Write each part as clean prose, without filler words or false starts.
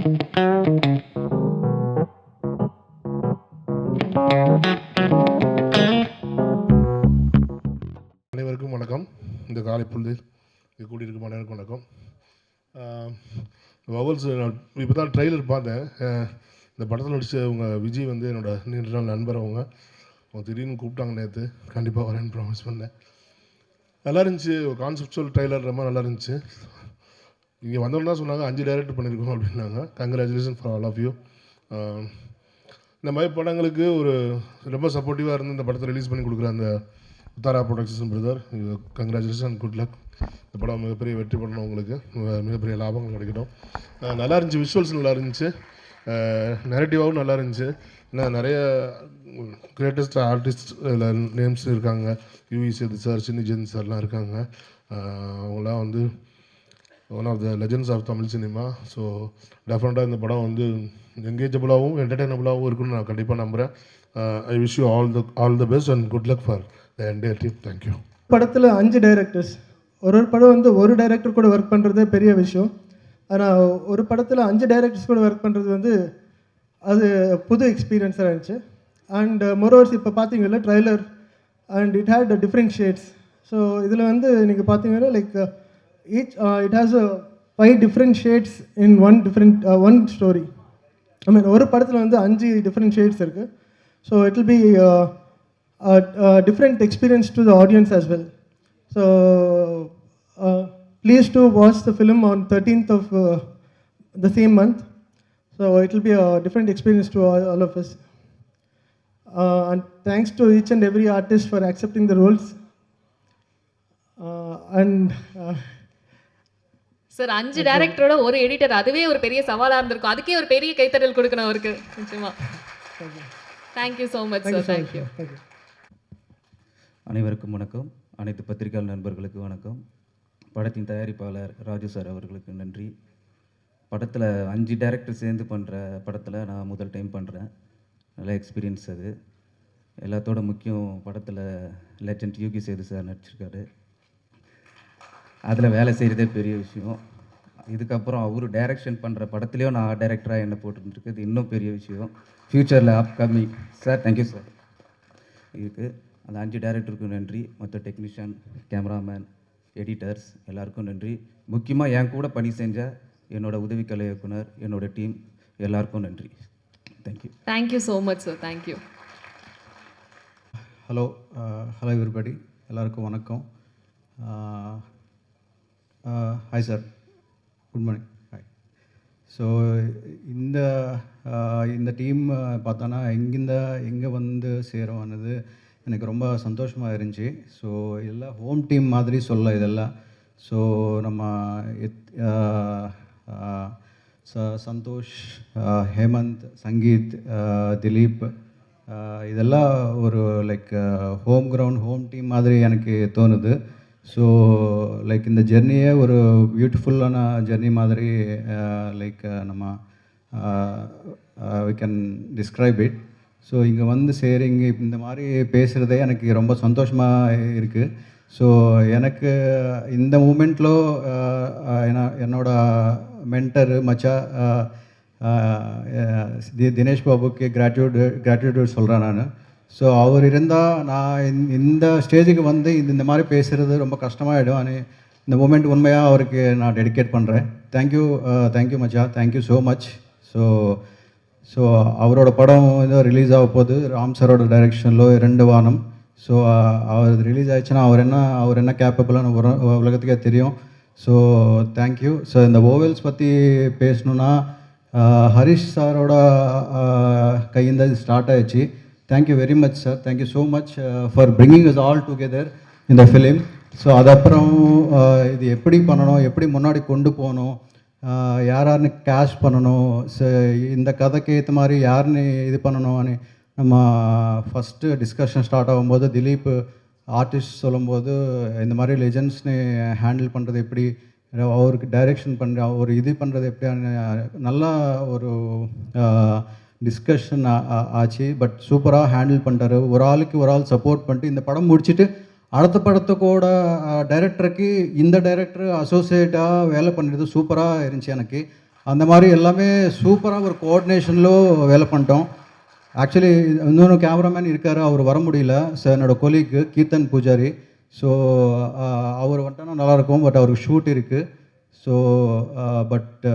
அனைவருக்கும் வணக்கம். இந்த காலை பொழுதில் இது கூடியிருக்கும் அனைவருக்கும் வணக்கம். வவல்ஸ் இப்போ தான் ட்ரெய்லர் பார்த்தேன். இந்த படத்தில் நடித்த உங்கள் விஜய் வந்து என்னோட நீண்ட நாள் நண்பர். அவங்க திடீர்னு கூப்பிட்டாங்க நேற்று. கண்டிப்பாக வரேன்னு ப்ராமிஸ் பண்ணேன். நல்லா இருந்துச்சு. கான்செப்சுவல் ட்ரெய்லர் ரொம்ப நல்லா இருந்துச்சு. இங்கே வந்தோன்னா சொன்னாங்க 5 டைரக்ட் பண்ணியிருக்கோம் அப்படின்னாங்க. Congratulation for all of you. இந்த மாதிரி படங்களுக்கு ஒரு ரொம்ப சப்போர்ட்டிவாக இருந்து இந்த படத்தை ரிலீஸ் பண்ணி கொடுக்குற அந்த Uttara production brother, congratulation and good luck. இந்த படம் மிகப்பெரிய வெற்றி பண்ணணும், உங்களுக்கு மிகப்பெரிய லாபங்கள் கிடைக்கட்டும். நல்லா இருந்துச்சு. விஷுவல்ஸ் நல்லா இருந்துச்சு. நெரட்டிவாகவும் நல்லா இருந்துச்சு. ஏன்னா நிறைய கிரேட்டஸ்ட் ஆர்டிஸ்ட் நேம்ஸ் இருக்காங்க. யூவி சேது சார், சின்னி ஜென் சார்லாம் இருக்காங்க. அவங்களாம் வந்து one of the legends of Tamil cinema. So டெஃபினட்டாக இந்த படம் வந்து என்கேஜபிளாகவும் என்டர்டெயினபுளாகவும் இருக்குன்னு நான் கண்டிப்பாக நம்புகிறேன். I wish you all the best and good luck for the entire team. Thank you. படத்தில் 5 டைரக்டர்ஸ். ஒரு படம் வந்து ஒரு டைரக்டர் கூட ஒர்க் பண்ணுறதே பெரிய விஷயம். ஆனால் ஒரு படத்தில் 5 டைரக்டர்ஸ் கூட ஒர்க் பண்ணுறது வந்து அது புது எக்ஸ்பீரியன்ஸாக இருந்துச்சு. அண்ட் மோரோவர்ஸ் இப்போ பார்த்தீங்கன்னா trailer and it had different shades. So இதில் வந்து நீங்கள் பார்த்தீங்கன்னா like it has a 5 different shades in one story. I mean ஒரு படத்தில் வந்து 5 different shades இருக்குது. So it will be a different experience to the audience as well. So please to watch the film on 13th of the same month. So it will be a different experience to all of us. And thanks to each and every artist for accepting the roles. Sir 5 டைரக்டரோட ஒரு editor, அதுவே ஒரு பெரிய சவாலாக இருந்திருக்கும். அதுக்கே ஒரு பெரிய கைத்தறல் கொடுக்கணும் அவருக்கு. நிச்சயமா. Thank you so much sir. Thank you. அனைவருக்கும் வணக்கம். அனைத்து பத்திரிகை நண்பர்களுக்கு வணக்கம். படத்தின் தயாரிப்பாளர் ராஜு சார் அவர்களுக்கு நன்றி. படத்தில் 5 டைரக்டர் சேர்ந்து பண்ணுற படத்தில் நான் முதல் டைம் பண்ணுறேன். நல்ல எக்ஸ்பீரியன்ஸ் அது. எல்லாத்தோட முக்கியம், படத்தில் லெஜண்ட் யூகி சேது சார் நடிச்சிருக்காரு. அதில் வேலை செய்கிறதே பெரிய விஷயம். இதுக்கப்புறம் அவர் டைரக்ஷன் பண்ணுற படத்துலேயும் நான் டைரக்டராக என்ன போட்டுருக்கு, இது இன்னும் பெரிய விஷயம். ஃப்யூச்சரில் அப்கமிங் சார். Thank you sir. இதுக்கு அந்த 5 டைரக்டருக்கும் நன்றி. மற்ற டெக்னீஷியன், கேமராமேன், எடிட்டர்ஸ் எல்லாருக்கும் நன்றி. முக்கியமாக என் கூட பணி செஞ்ச என்னோடய உதவி கலை இயக்குனர், என்னோடய டீம் எல்லாருக்கும் நன்றி. Thank you. Thank you so much sir. Thank you. Hello everybody. எல்லாருக்கும் வணக்கம். Hi sir, good morning. Hi. So இந்த டீம் பார்த்தோன்னா எங்கே வந்து சேருவானது எனக்கு ரொம்ப சந்தோஷமாக இருந்துச்சு. ஸோ எல்லாம் ஹோம் டீம் மாதிரி சொல்ல இதெல்லாம். ஸோ நம்ம சந்தோஷ், ஹேமந்த், சங்கீத், திலீப், இதெல்லாம் ஒரு லைக் ஹோம் டீம் மாதிரி எனக்கு தோணுது. ஸோ லைக் இந்த ஜெர்னியே ஒரு பியூட்டிஃபுல்லான ஜெர்னி மாதிரி லைக் நம்ம we can describe it. So இங்கே வந்து இங்கே இந்த மாதிரி பேசுகிறதே எனக்கு ரொம்ப சந்தோஷமாக இருக்குது. ஸோ எனக்கு இந்த மூமெண்ட்டில் என்னோட மென்டர் மச்சா தினேஷ் பாபுக்கு கிராட்டிடியூட் சொல்கிறேன் நான். ஸோ அவர் இருந்தால் நான் இந்த ஸ்டேஜுக்கு வந்து இந்த மாதிரி பேசுகிறது ரொம்ப கஷ்டமாகிடும். ஆனால் இந்த மூமெண்ட் உண்மையாக அவருக்கு நான் டெடிகேட் பண்ணுறேன். தேங்க்யூ மச்சா. Thank you so much. ஸோ அவரோட படம் ஏதோ ரிலீஸ் ஆக போகுது ராம் சாரோட டைரெக்ஷனில் 2 வானம். ஸோ அவர் ரிலீஸ் ஆகிடுச்சுன்னா அவர் என்ன கேப்பபிளான உலகத்துக்கே தெரியும். So thank you. ஸோ இந்த ஓவல்ஸ் பற்றி பேசணுன்னா ஹரிஷ் சாரோட கைಯಿಂದ இது ஸ்டார்ட் ஆகிடுச்சு. Thank you very much sir. Thank you so much for bringing us all together in the film. So அதுக்கப்புறம் இது எப்படி பண்ணணும், எப்படி முன்னாடி கொண்டு போகணும், யாருன்னு கேஷ் பண்ணணும், ஸோ இந்த கதைக்கு ஏற்ற மாதிரி யாருன்னு இது பண்ணணும். நம்ம ஃபஸ்ட்டு டிஸ்கஷன் ஸ்டார்ட் ஆகும்போது திலீப் ஆர்டிஸ்ட் சொல்லும்போது இந்த மாதிரி லெஜண்ட்ஸ்னு ஹேண்டில் பண்ணுறது எப்படி, அவருக்கு டைரெக்ஷன் பண்ணுற ஒரு இது பண்ணுறது எப்படி, நல்லா ஒரு டிஸ்கஷன் ஆச்சு. பட் சூப்பராக ஹேண்டில் பண்ணுறாரு. ஒரு ஆள் சப்போர்ட் பண்ணிட்டு இந்த படம் முடிச்சுட்டு அடுத்த படத்துக்கூட டைரக்டருக்கு இந்த டைரக்டர் அசோசியேட்டாக வேலை பண்ணுறது சூப்பராக இருந்துச்சு எனக்கு. அந்த மாதிரி எல்லாமே சூப்பராக ஒரு கோஆர்டினேஷனில் வேலை பண்ணிட்டோம். ஆக்சுவலி இன்னொன்று கேமராமேன் இருக்கார், அவர் வர முடியல. ஸோ என்னோடய கொலீக் கீர்த்தன் பூஜாரி. ஸோ அவர் வந்துட்டோன்னா நல்லாயிருக்கும், பட் அவருக்கு ஷூட் இருக்குது. ஸோ பட்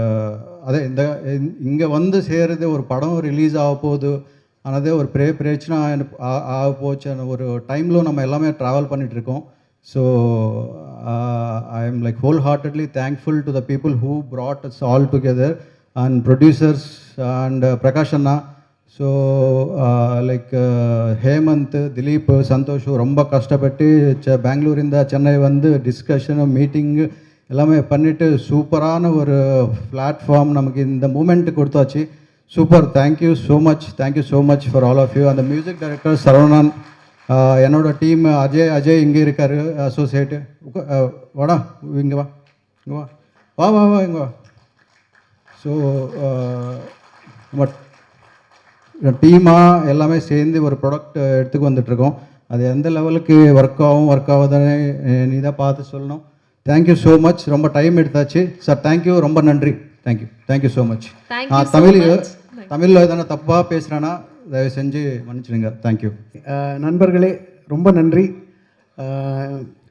அதே இங்கே வந்து சேருது, ஒரு படம் ரிலீஸ் ஆக போகுது, ஆனதே ஒரு பிரச்சனை ஆக போச்சு. ஒரு டைமில் நம்ம எல்லாமே ட்ராவல் பண்ணிகிட்ருக்கோம். So I am like whole heartedly thankful to the people who brought us all together and producers and Prakash அண்ணா. ஸோ லைக் ஹேமந்த், திலீப், சந்தோஷ் ரொம்ப கஷ்டப்பட்டு பெங்களூರಿಂದ சென்னை வந்து டிஸ்கஷனு மீட்டிங்கு எல்லாமே பண்ணிவிட்டு சூப்பரான ஒரு பிளாட்ஃபார்ம் நமக்கு இந்த மூமெண்ட் கொடுத்தாச்சு. Super, thank you so much for all of you. அந்த மியூசிக் டைரக்டர் சரவணன், என்னோட டீம் அஜய் இங்கே இருக்கார், அசோசியேட்டு. வாடா இங்கே வா, இங்கே வா இங்கே வா. ஸோ நம்ம டீமாக எல்லாமே சேர்ந்து ஒரு ப்ராடக்ட் எடுத்துக்கு வந்துட்ருக்கோம். அது எந்த லெவலுக்கு ஒர்க் ஆகுதுன்னு நீ தான் பார்த்து சொல்லணும். Thank you so much. ரொம்ப டைம் எடுத்தாச்சு சார். தேங்க்யூ, ரொம்ப நன்றி. Thank you so much. நான் தமிழில் எதனா தப்பாக பேசுகிறேன்னா தயவு செஞ்சு மன்னிச்சிடுங்க. தேங்க்யூ. நண்பர்களே, ரொம்ப நன்றி.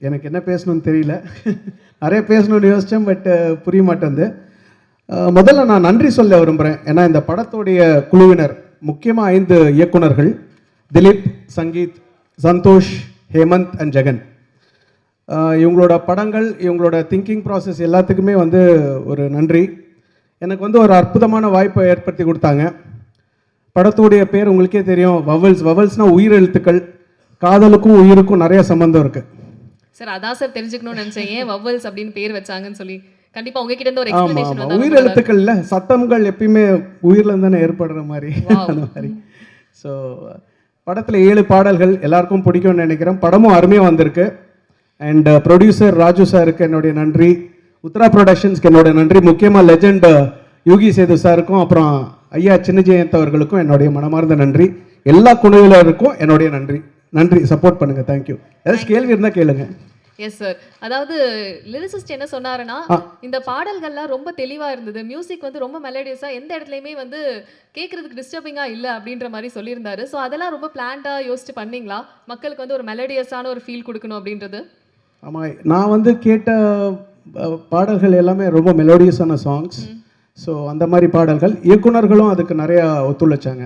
எனக்கு என்ன பேசணும்னு தெரியல, நிறைய பேசணும்னு யோசித்தேன், பட் புரிய மாட்டேங்குது. முதல்ல நான் நன்றி சொல்ல விரும்புகிறேன். ஏன்னா இந்த படத்துடைய குழுவினர் முக்கியமாக 5 இயக்குனர்கள், திலீப், சங்கீத், சந்தோஷ், ஹேமந்த் அண்ட் ஜெகன். இவங்களோட படங்கள், இவங்களோட திங்கிங் ப்ராசஸ் எல்லாத்துக்குமே வந்து ஒரு நன்றி. எனக்கு வந்து ஒரு அற்புதமான வாய்ப்பை ஏற்படுத்தி கொடுத்தாங்க. படத்துடைய பேர் உங்களுக்கே தெரியும், வவல்ஸ்னால் உயிர் எழுத்துக்கள். காதலுக்கும் உயிருக்கும் நிறைய சம்பந்தம் இருக்குது சார். அதான் சார் தெரிஞ்சுக்கணும்னு நினைச்சேன், ஏன் வவல்ஸ் அப்படின்னு பேர் வச்சாங்கன்னு சொல்லி. கண்டிப்பா உங்ககிட்ட இருந்து ஒரு ஆமாம் எக்ஸ்பிளனேஷன் ஆமாம், உயிர் எழுத்துக்கள்ல சத்தங்கள் எப்பயுமே உயிரில் தானே ஏற்படுற மாதிரி அந்த மாதிரி. ஸோ படத்தில் 7 பாடல்கள் எல்லாருக்கும் பிடிக்கும்னு நினைக்கிறேன். படமும் அருமையாக வந்திருக்கு. அண்ட் ப்ரொடியூசர் ராஜு சாருக்கு என்னுடைய நன்றி, உத்ரா ப்ரொடக்ஷன்ஸ்க்கு என்னுடைய நன்றி, முக்கியமாக லெஜெண்ட் யோகி சேது சாருக்கும் அப்புறம் ஐயா சின்ன ஜெயந்த் அவர்களுக்கும் என்னுடைய மனமார்ந்த நன்றி. எல்லா குழுவினருக்கும் என்னுடைய நன்றி. சப்போர்ட் பண்ணுங்கள். தேங்க்யூ. ஏதாச்சும் கேள்வி இருந்தால் கேளுங்க. Yes sir. அதாவது லிரிசிஸ்ட் என்ன சொன்னாருன்னா, இந்த பாடல்கள்லாம் ரொம்ப தெளிவா இருந்தது, மியூசிக் வந்து ரொம்ப மெலடியஸா, எந்த இடத்துலையுமே வந்து கேட்கறதுக்கு டிஸ்டர்பிங்கா இல்லை அப்படின்ற மாதிரி சொல்லியிருந்தாரு. ஸோ அதெல்லாம் ரொம்ப பிளான்டா யோசிச்சு பண்ணீங்களா, மக்களுக்கு வந்து ஒரு மெலடியஸான ஒரு ஃபீல் கொடுக்கணும் அப்படின்றது? ஆமாம், நான் வந்து கேட்ட பாடல்கள் எல்லாமே ரொம்ப மெலோடியஸான சாங்ஸ். ஸோ அந்த மாதிரி பாடல்கள், இயக்குனர்களும் அதுக்கு நிறையா ஒத்துழைச்சாங்க.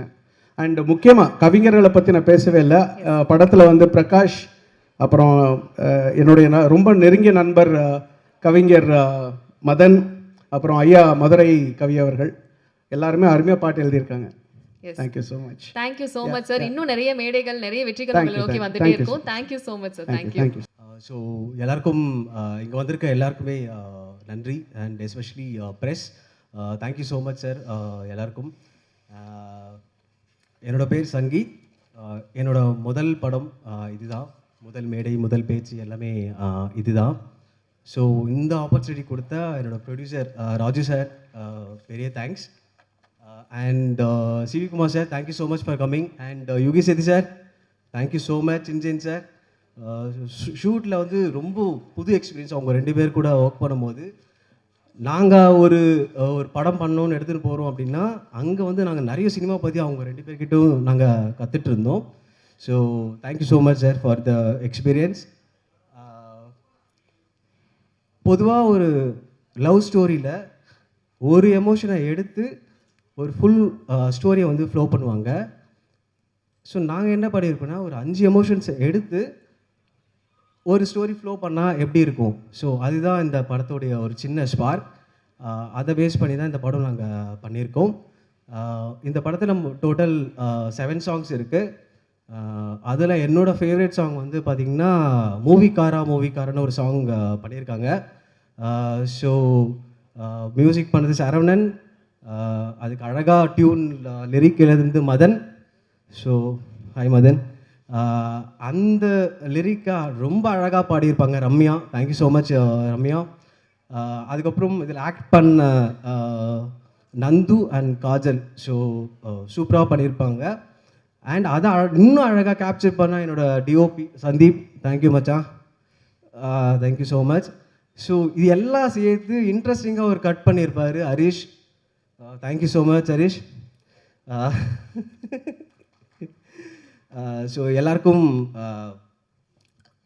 அண்ட் முக்கியமாக கவிஞர்களை பற்றி நான் பேசவே இல்லை. படத்தில் வந்து பிரகாஷ், அப்புறம் என்னுடைய ரொம்ப நெருங்கிய நண்பர் கவிஞர் மதன், அப்புறம் ஐயா மதுரை கவி அவர்கள் எல்லாருமே அருமையாக பாட்டு எழுதியிருக்காங்க. Thank you so much. Thank you so much sir. இன்னும் நிறைய மேடைகள், நிறைய வெற்றிகள் உங்களை நோக்கி வந்துட்டே இருக்கும். Thank you so much sir. Thank you. So எல்லாருக்கும் இங்கே வந்திருக்க எல்லாருக்குமே நன்றி. And especially press, thank you so much sir எல்லாருக்கும். என்னோட பேர் சங்கீத். என்னோட முதல் படம் இதுதான், முதல் மேடை, முதல் பேச்சு எல்லாமே இதுதான். ஸோ இந்த ஆப்பர்ச்சுனிட்டி கொடுத்த என்னோட ப்ரொடியூசர் ராஜு சார் பெரிய thanks. And CV Kumar sir, thank you so much for coming. And Yogi Sethi sir, thank you so much. சின்ஜென் சார், ஷூட்டில் வந்து ரொம்ப புது எக்ஸ்பீரியன்ஸ். அவங்க 2 பேர் கூட ஒர்க் பண்ணும்போது, நாங்கள் ஒரு படம் பண்ணோன்னு எடுத்துகிட்டு போகிறோம் அப்படின்னா, அங்கே வந்து நாங்கள் நிறைய சினிமா பற்றி அவங்க 2 பேர்கிட்டும் நாங்கள் கற்றுட்டு இருந்தோம். So thank you so much sir for the experience. பொதுவாக ஒரு லவ் ஸ்டோரியில் ஒரு எமோஷனை எடுத்து ஒரு ஃபுல் ஸ்டோரியை வந்து ஃப்ளோ பண்ணுவாங்க. ஸோ நாங்கள் என்ன பண்ணியிருக்கோன்னா, ஒரு 5 எமோஷன்ஸை எடுத்து ஒரு ஸ்டோரி ஃப்ளோ பண்ணால் எப்படி இருக்கும். ஸோ அதுதான் இந்த படத்துடைய ஒரு சின்ன ஸ்பார்க். அதை பேஸ் பண்ணி தான் இந்த படம் நாங்கள் பண்ணியிருக்கோம். இந்த படத்தில் நம்ம டோட்டல் 7 சாங்ஸ் இருக்குது. அதில் என்னோடய ஃபேவரட் சாங் வந்து பார்த்திங்கன்னா மூவிக்காரான்னு ஒரு சாங் பண்ணியிருக்காங்க. ஸோ மியூசிக் பண்ணது சரவணன், அதுக்கு அழகாக டியூன் லிரிக் எழுதுனது மதன். So hi Madan. அந்த லிரிக்காக ரொம்ப அழகாக பாடியிருப்பாங்க Ramya. Thank you so much Ramya. அதுக்கப்புறம் இதில் ஆக்ட் பண்ண நந்து அண்ட் காஜல், ஸோ சூப்பராக பண்ணியிருப்பாங்க. அண்ட் அதை இன்னும் அழகாக கேப்சர் பண்ண என்னோடய டிஓபி சந்தீப், தேங்க்யூ மச்சான், தேங்க்யூ ஸோ மச். ஸோ இது எல்லாம் சேர்த்து இன்ட்ரெஸ்டிங்காக ஒரு கட் பண்ணியிருப்பார் Harish. Thank you so much Harish. So எல்லாருக்கும்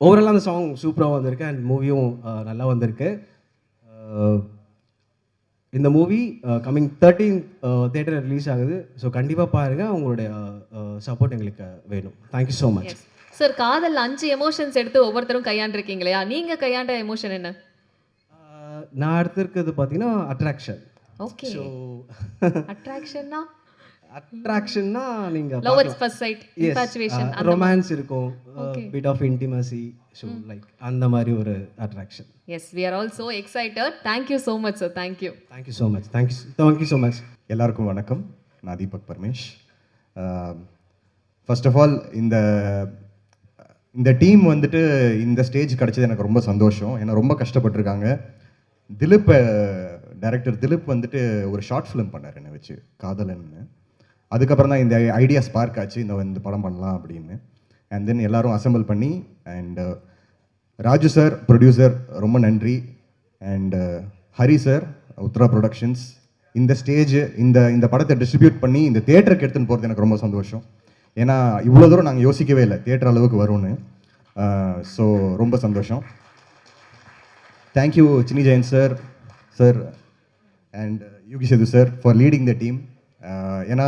ஓவராலாக அந்த சாங் சூப்பராக வந்திருக்கு அண்ட் மூவியும் நல்லா வந்திருக்கு. இந்த மூவி கம்மிங் 13th தேட்டரில் ரிலீஸ் ஆகுது. ஸோ கண்டிப்பாக பாருங்கள். அவங்களுடைய சப்போர்ட் எங்களுக்கு வேணும். Thank you so much. சார், காதல் 5 எமோஷன்ஸ் எடுத்து ஒவ்வொருத்தரும் கையாண்டிருக்கீங்க இல்லையா? நீங்க கையாண்ட எமோஷன் என்ன? நான் எடுத்திருக்கிறது பார்த்தீங்கன்னா அட்ராக்ஷன். ஓகே. ஸோ அட்ராக்ஷன்னா அட்ராக்ஷன்னா நீங்கள் love at first sight, infatuation, romance இருக்கும், Okay. Bit of intimacy. So like அந்த மாதிரி ஒரு attraction. Yes, we are all so excited. Thank you so much sir. Thank you. Thank you so much. Thank you so much. எல்லாருக்கும் வணக்கம். நான் Deepak Paramesh. First of all இந்த team வந்துட்டு இந்த ஸ்டேஜ் கிடச்சது எனக்கு ரொம்ப சந்தோஷம். ஏன்னா ரொம்ப கஷ்டப்பட்டிருக்காங்க. டைரக்டர் திலீப் வந்துட்டு ஒரு ஷார்ட் ஃபிலிம் பண்ணார் என்னை வச்சு, காதலன்னு. அதுக்கப்புறம் தான் இந்த ஐடியா ஸ்பார்க் ஆச்சு, இந்த படம் பண்ணலாம் அப்படின்னு. அண்ட் தென் எல்லாரும் அசம்பிள் பண்ணி, அண்ட் ராஜு சார் ப்ரொடியூசர் ரொம்ப நன்றி, and Hari sir Uthra productions இந்த ஸ்டேஜ் இந்த படத்தை டிஸ்ட்ரிபியூட் பண்ணி இந்த தேட்டருக்கு எடுத்துன்னு போகிறது எனக்கு ரொம்ப சந்தோஷம். ஏன்னா இவ்வளோ தூரம் நாங்கள் யோசிக்கவே இல்லை தேட்டர் அளவுக்கு வரும்னு. ஸோ ரொம்ப சந்தோஷம். Thank you Chinni Jayan sir and Yugi Sethu sir for leading the team. ஏன்னா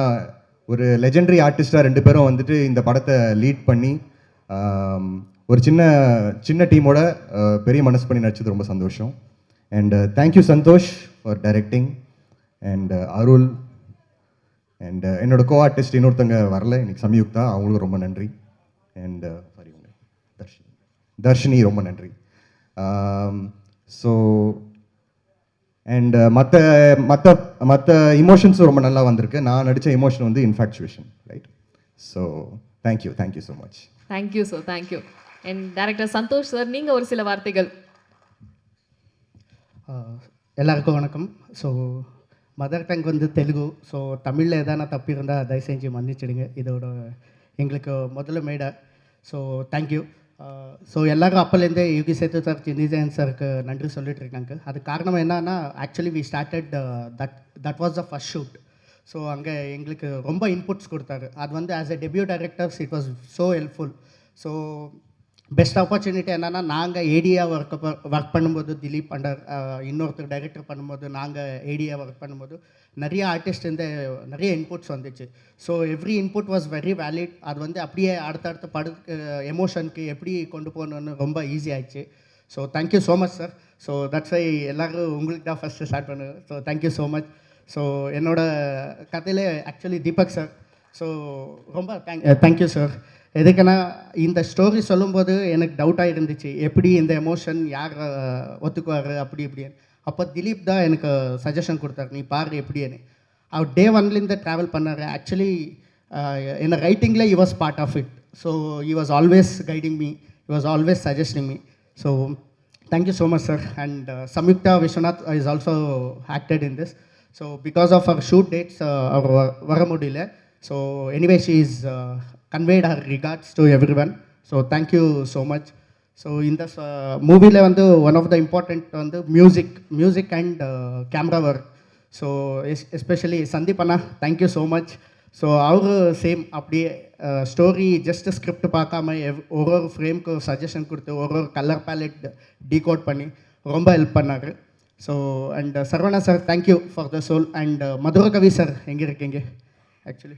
ஒரு லெஜெண்டரி ஆர்டிஸ்டாக 2 பேரும் வந்துட்டு இந்த படத்தை லீட் பண்ணி ஒரு சின்ன டீமோட பெரிய மனசு பண்ணி நடிச்சது ரொம்ப சந்தோஷம். And thank you Santosh for directing, and Arul, and என்னோட கோ ஆர்டிஸ்ட் இன்னொருத்தங்க வரல இன்னைக்கு, சம்யுக்தா, அவங்களுக்கும் ரொம்ப நன்றி. அண்ட் சாரி தர்ஷினி ரொம்ப நன்றி. ஸோ அண்ட் மற்ற இமோஷன்ஸும் ரொம்ப நல்லா வந்திருக்கு. நான் நடித்த இமோஷன் வந்து infatuation, right? So thank you so much. Thank you sir. Thank you. And director Santosh sir, நீங்க ஒரு சில வார்த்தைகள். எல்லாருக்கும் வணக்கம். ஸோ மதர் டங் வந்து தெலுங்கு. ஸோ தமிழில் எதனா தப்பு இருந்தால் தயவு செஞ்சு மன்னிச்சிடுங்க. இதோட எங்களுக்கு முதல்ல மேடை. So thank you. ஸோ எல்லாரும் அப்போலேருந்தே யுகி சேத்து சார், சின்னி ஜெயன் சாருக்கு நன்றி சொல்லிட்டு இருக்காங்க. அது காரணம் என்னன்னா, actually we started that was the first shoot. So அங்கே எங்களுக்கு ரொம்ப இன்புட்ஸ் கொடுத்தாரு. அது வந்து as a debut directors it was so helpful. So best opportunity என்னென்னா, நாங்கள் ஏடியாக ஒர்க் பண்ணும்போது திலீப் அண்டர் இன்னொருத்தர் டைரக்டர் பண்ணும்போது, நாங்கள் ஏடியாக ஒர்க் பண்ணும்போது நிறைய ஆர்டிஸ்ட் நிறைய இன்புட்ஸ் வந்துச்சு. So every input was very valid. அது வந்து அப்படியே அடுத்தடுத்த படத்துக்கு எமோஷனுக்கு எப்படி கொண்டு போகணுன்னு ரொம்ப ஈஸி ஆயிடுச்சு. So thank you so much sir. So that's why எல்லோரும் உங்களுக்கு தான் ஃபஸ்ட்டு ஸ்டார்ட் பண்ணுவேன். So thank you so much. So என்னோட கதையிலே ஆக்சுவலி தீபக் சார். ஸோ ரொம்ப தேங்க்யூ சார். எதுக்குன்னா, இந்த ஸ்டோரி சொல்லும்போது எனக்கு டவுட்டாக இருந்துச்சு, எப்படி இந்த எமோஷன் யார் ஒத்துக்குவார் அப்படி இப்படின்னு. அப்போ திலீப் தான் எனக்கு சஜஷன் கொடுத்தாரு, நீ பாரு எப்படின்னு. அவர் டே 1லேருந்து ட்ராவல் பண்ணார். ஆக்சுவலி என்ன ரைட்டிங்கில் he was part of it. So he was always guiding me, he was always suggesting me. So thank you so much sir. And Samyukta Vishwanath is also acted in this. So because of our shoot dates our varamudile, so anyway she is conveyed her regards to everyone. So thank you so much. So in this movie la vandu one of the important vandu music and camera work. So especially Sandeep anna, thank you so much. So our same அப்படியே story just script பார்க்காம ஒரு frame க்கு suggestion கொடுத்து ஒரு colour ballot decode பண்ணி ரொம்ப help பண்ணாரு. So and Saravana sir, thank you for the soul. And Madhurakavi sir எங்கே இருக்கீங்க? ஆக்சுவலி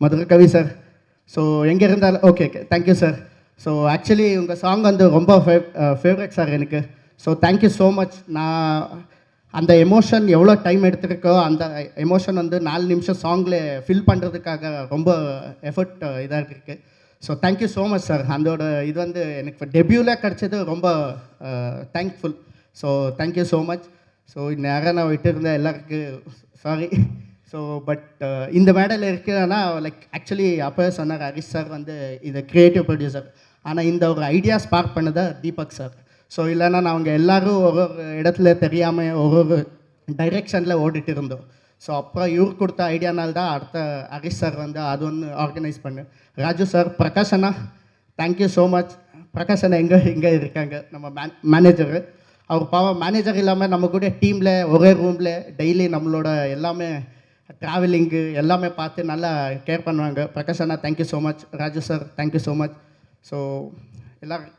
மதுரகவி சார், ஸோ எங்கே இருந்தாலும் okay thank you sir. So actually உங்கள் சாங் வந்து ரொம்ப ஃபேவரட் சார் எனக்கு. So thank you so much. நான் அந்த எமோஷன் எவ்வளோ டைம் எடுத்துருக்கோ அந்த எமோஷன் வந்து 4 நிமிஷம் சாங்கில் ஃபில் பண்ணுறதுக்காக ரொம்ப எஃபர்ட் இதாக இருக்குது. So thank you so much sir. அதோட இது வந்து எனக்கு டெபியூவில் கிடச்சது ரொம்ப thankful. So thank you so much. So நேரம் நான் விட்டுருந்தேன் எல்லாருக்கும் சாரி. ஸோ பட் இந்த மேடையில் இருக்கிறேன்னா லைக் ஆக்சுவலி அப்போ சொன்னார் ஹரிஷ் சார் வந்து இது க்ரியேட்டிவ் ப்ரொடியூசர், ஆனால் இந்த ஒரு ஐடியா ஸ்பார்க் பண்ணதை தீபக் சார். ஸோ இல்லைன்னா நாங்கள் எல்லோரும் ஒரு இடத்துல தெரியாமல் ஒரு டைரெக்ஷனில் ஓடிட்டு இருந்தோம். ஸோ அப்புறம் இவர் கொடுத்த ஐடியானால்தான் அடுத்த ஹரிஷ் சார் வந்து அது ஒன்று ஆர்கனைஸ் பண்ணு. ராஜு சார், பிரகாஷ் அண்ணா, தேங்க்யூ ஸோ மச். பிரகாஷ் அண்ணா இங்கே இருக்காங்க, நம்ம மேனேஜரு. அவர் பாவம் மேனேஜர் இல்லாமல் நம்ம கூட டீமில் ஒரே ரூமில் டெய்லி நம்மளோட எல்லாமே ட்ராவலிங்கு எல்லாமே பார்த்து நல்லா கேர் பண்ணுவாங்க. பிரகாஷ் அண்ணா thank you so much. Raju sir thank you so much. So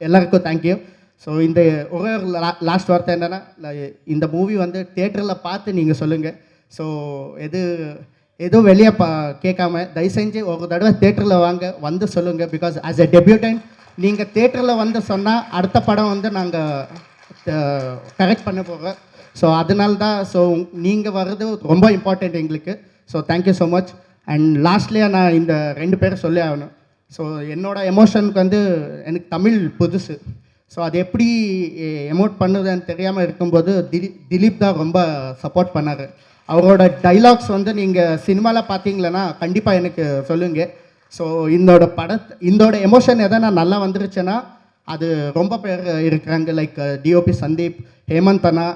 எல்லாருக்கும் தேங்க்யூ. ஸோ இந்த ஒரே ஒரு லாஸ்ட் வார்த்தை என்னென்னா, இந்த மூவி வந்து தியேட்டரில் பார்த்து நீங்கள் சொல்லுங்கள். ஸோ எதுவும் வெளியே கேட்காம தயவு செஞ்சு ஒரு தடவை தேட்டரில் வந்து சொல்லுங்கள். பிகாஸ் ஆஸ் எ டெபியூட்டன்ட் நீங்கள் தேட்டரில் வந்து சொன்னால் அடுத்த படம் வந்து நாங்கள் கரெக்ட் பண்ண போகிறோம். ஸோ அதனால தான் நீங்கள் வர்றது ரொம்ப இம்பார்ட்டண்ட் எங்களுக்கு. So thank you so much. And லாஸ்ட்லேயே நான் இந்த 2 பேரும் சொல்லி ஆகணும். ஸோ என்னோடய எமோஷனுக்கு வந்து எனக்கு தமிழ் புதுசு. ஸோ அது எப்படி எமோட் பண்ணுதுன்னு தெரியாமல் இருக்கும்போது திலீப் தான் ரொம்ப சப்போர்ட் பண்ணார். அவரோட டைலாக்ஸ் வந்து நீங்கள் சினிமாவில் பார்த்தீங்களன்னா கண்டிப்பாக எனக்கு சொல்லுங்கள். ஸோ இதோட எமோஷன் எதனா நல்லா வந்துருச்சுன்னா அது ரொம்ப பேர் இருக்கிறாங்க. லைக் டிஓபி சந்தீப், ஹேமந்த் அண்ணா,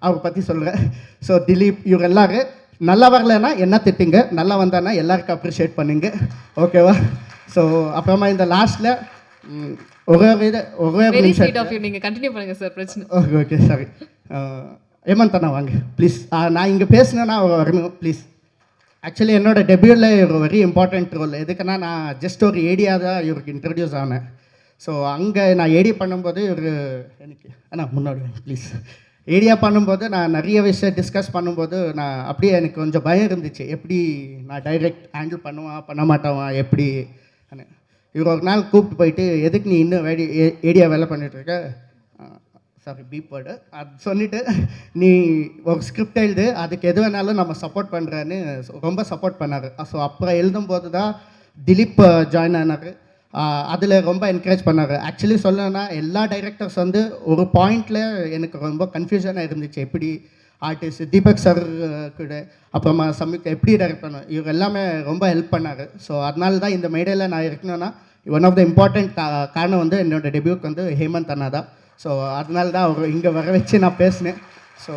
அவர் பற்றி சொல்கிறேன். ஸோ திலீப், இவர் எல்லோரும் நல்லா வரலன்னா என்ன திட்டுங்க, நல்லா வந்தானா எல்லாருக்கும் அப்ரிஷியேட் பண்ணுங்க. ஓகேவா? ஸோ அப்புறமா இந்த லாஸ்ட்டில் வெரி ஸ்வீட் ஆஃப் யூ. நீங்க கண்டினியூ பண்ணுங்க சார், பிரச்சனை. Okay sorry. ஹேமந்த் அண்ணா வாங்க ப்ளீஸ். நான் இங்கே பேசினேன்னா வரணும் ப்ளீஸ். ஆக்சுவலி என்னோட டெபியூட்டில் ஒரு வெரி இம்பார்ட்டண்ட் ரோல். எதுக்குன்னா நான் ஜஸ்ட் ஒரு ஏடியா தான் இவருக்கு இன்ட்ரடியூஸ் ஆனேன். ஸோ அங்கே நான் ஏடியா பண்ணும்போது எனக்கு முன்னாடி ப்ளீஸ். ஏடியா பண்ணும்போது நான் நிறைய விஷயம் டிஸ்கஸ் பண்ணும்போது அப்படியே எனக்கு கொஞ்சம் பயம் இருந்துச்சு. எப்படி நான் டைரெக்ட் ஹேண்டில் பண்ண மாட்டேன் எப்படி. இவர் ஒரு நாள் கூப்பிட்டு போயிட்டு, எதுக்கு நீ இன்னும் ஏடியா வேலை பண்ணிகிட்ருக்க, சாரி பீப் வேர்டு, அது சொல்லிவிட்டு நீ ஒரு ஸ்கிரிப்ட் எழுது, அதுக்கு எது வேணாலும் நம்ம சப்போர்ட் பண்ணுறேன்னு ரொம்ப சப்போர்ட் பண்ணார். ஸோ அப்புறம் எழுதும்போது தான் திலீப் ஜாயின் ஆனார். அதில் ரொம்ப என்கரேஜ் பண்ணார். ஆக்சுவலி சொல்லணும்னா எல்லா டைரக்டர்ஸ் வந்து ஒரு பாயிண்டில் எனக்கு ரொம்ப கன்ஃபியூஷனாக இருந்துச்சு. எப்படி ஆர்டிஸ்ட் தீபக் சார் கூட அப்புறமா சம்யுக்தா எப்படி டைரக்ட் பண்ணோம், இவர் எல்லாமே ரொம்ப ஹெல்ப் பண்ணார். ஸோ அதனால தான் இந்த மேடையில் நான் இருக்கணும்னா ஒன் ஆஃப் த இம்பார்ட்டண்ட் காரணம் வந்து என்னோடய டெபியூட் வந்து ஹேமந்த் அண்ணா தான். ஸோ அதனால தான் அவர் இங்கே வர வச்சு நான் பேசினேன். So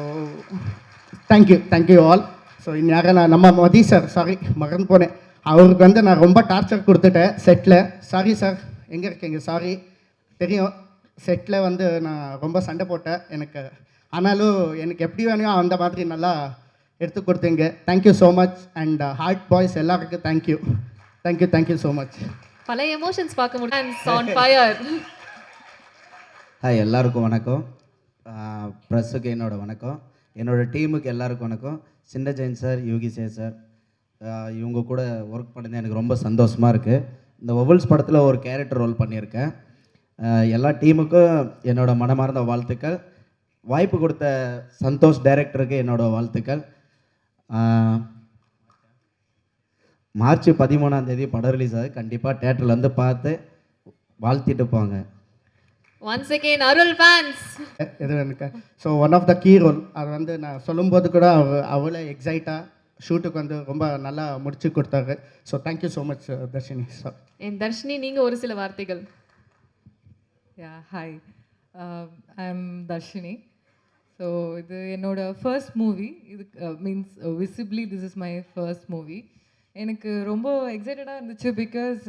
thank you all. ஸோ இந்நேரம் நம்ம மதி சார், சாரி மறந்து போனேன், அவருக்கு வந்து நான் ரொம்ப டார்ச்சர் கொடுத்துட்டேன் செட்டில். சாரி சார், எங்கே இருக்கீங்க? சாரி, தெரியும் செட்டில் வந்து நான் ரொம்ப சண்டை போட்டேன் எனக்கு. ஆனாலும் எனக்கு எப்படி வேணுமோ அந்த மாதிரி நல்லா எடுத்து கொடுத்தீங்க. Thank you so much. And heart boys எல்லாருக்கும் தேங்க்யூ ஸோ மச். பல எமோஷன்ஸ் பார்க்க முடியும். On fire. ஹாய், எல்லாருக்கும் வணக்கம். ப்ரெஸ்ஸுக்கு என்னோட வணக்கம். என்னோடய டீமுக்கு எல்லாருக்கும் வணக்கம். சின்ன ஜெயின் சார், யோகி சார், இவங்க கூட ஒர்க் பண்ணது எனக்கு ரொம்ப சந்தோஷமாக இருக்குது. இந்த ஒவல்ஸ் படத்தில் ஒரு கேரக்டர் ரோல் பண்ணியிருக்கேன். எல்லா டீமுக்கும் என்னோடய மனமார்ந்த வாழ்த்துக்கள். வாய்ப்பு கொடுத்த சந்தோஷ் டைரக்டருக்கு என்னோடய வாழ்த்துக்கள். மார்ச் 13 படம் ரிலீஸ் ஆகுது. கண்டிப்பாக தேட்டரில் வந்து பார்த்து வாழ்த்திட்டு போங்க. ஒன்ஸ் அகெயின் அருள் ஃபேன்ஸ் இது எனக்கு so one of the key role. அது வந்து நான் சொல்லும்போது கூட அவ்வளோ எக்ஸைட்டாக ஷூட்டுக்கு வந்து ரொம்ப நல்லா முடிச்சு கொடுத்தாரு. So thank you so much Dharshini sir. என் தர்ஷினி, நீங்கள் ஒரு சில வார்த்தைகள். Hi, I am Dharshini. So இது என்னோட ஃபர்ஸ்ட் மூவி. இது means visibly this is my first movie. எனக்கு ரொம்ப எக்ஸைட்டடாக இருந்துச்சு. பிகாஸ்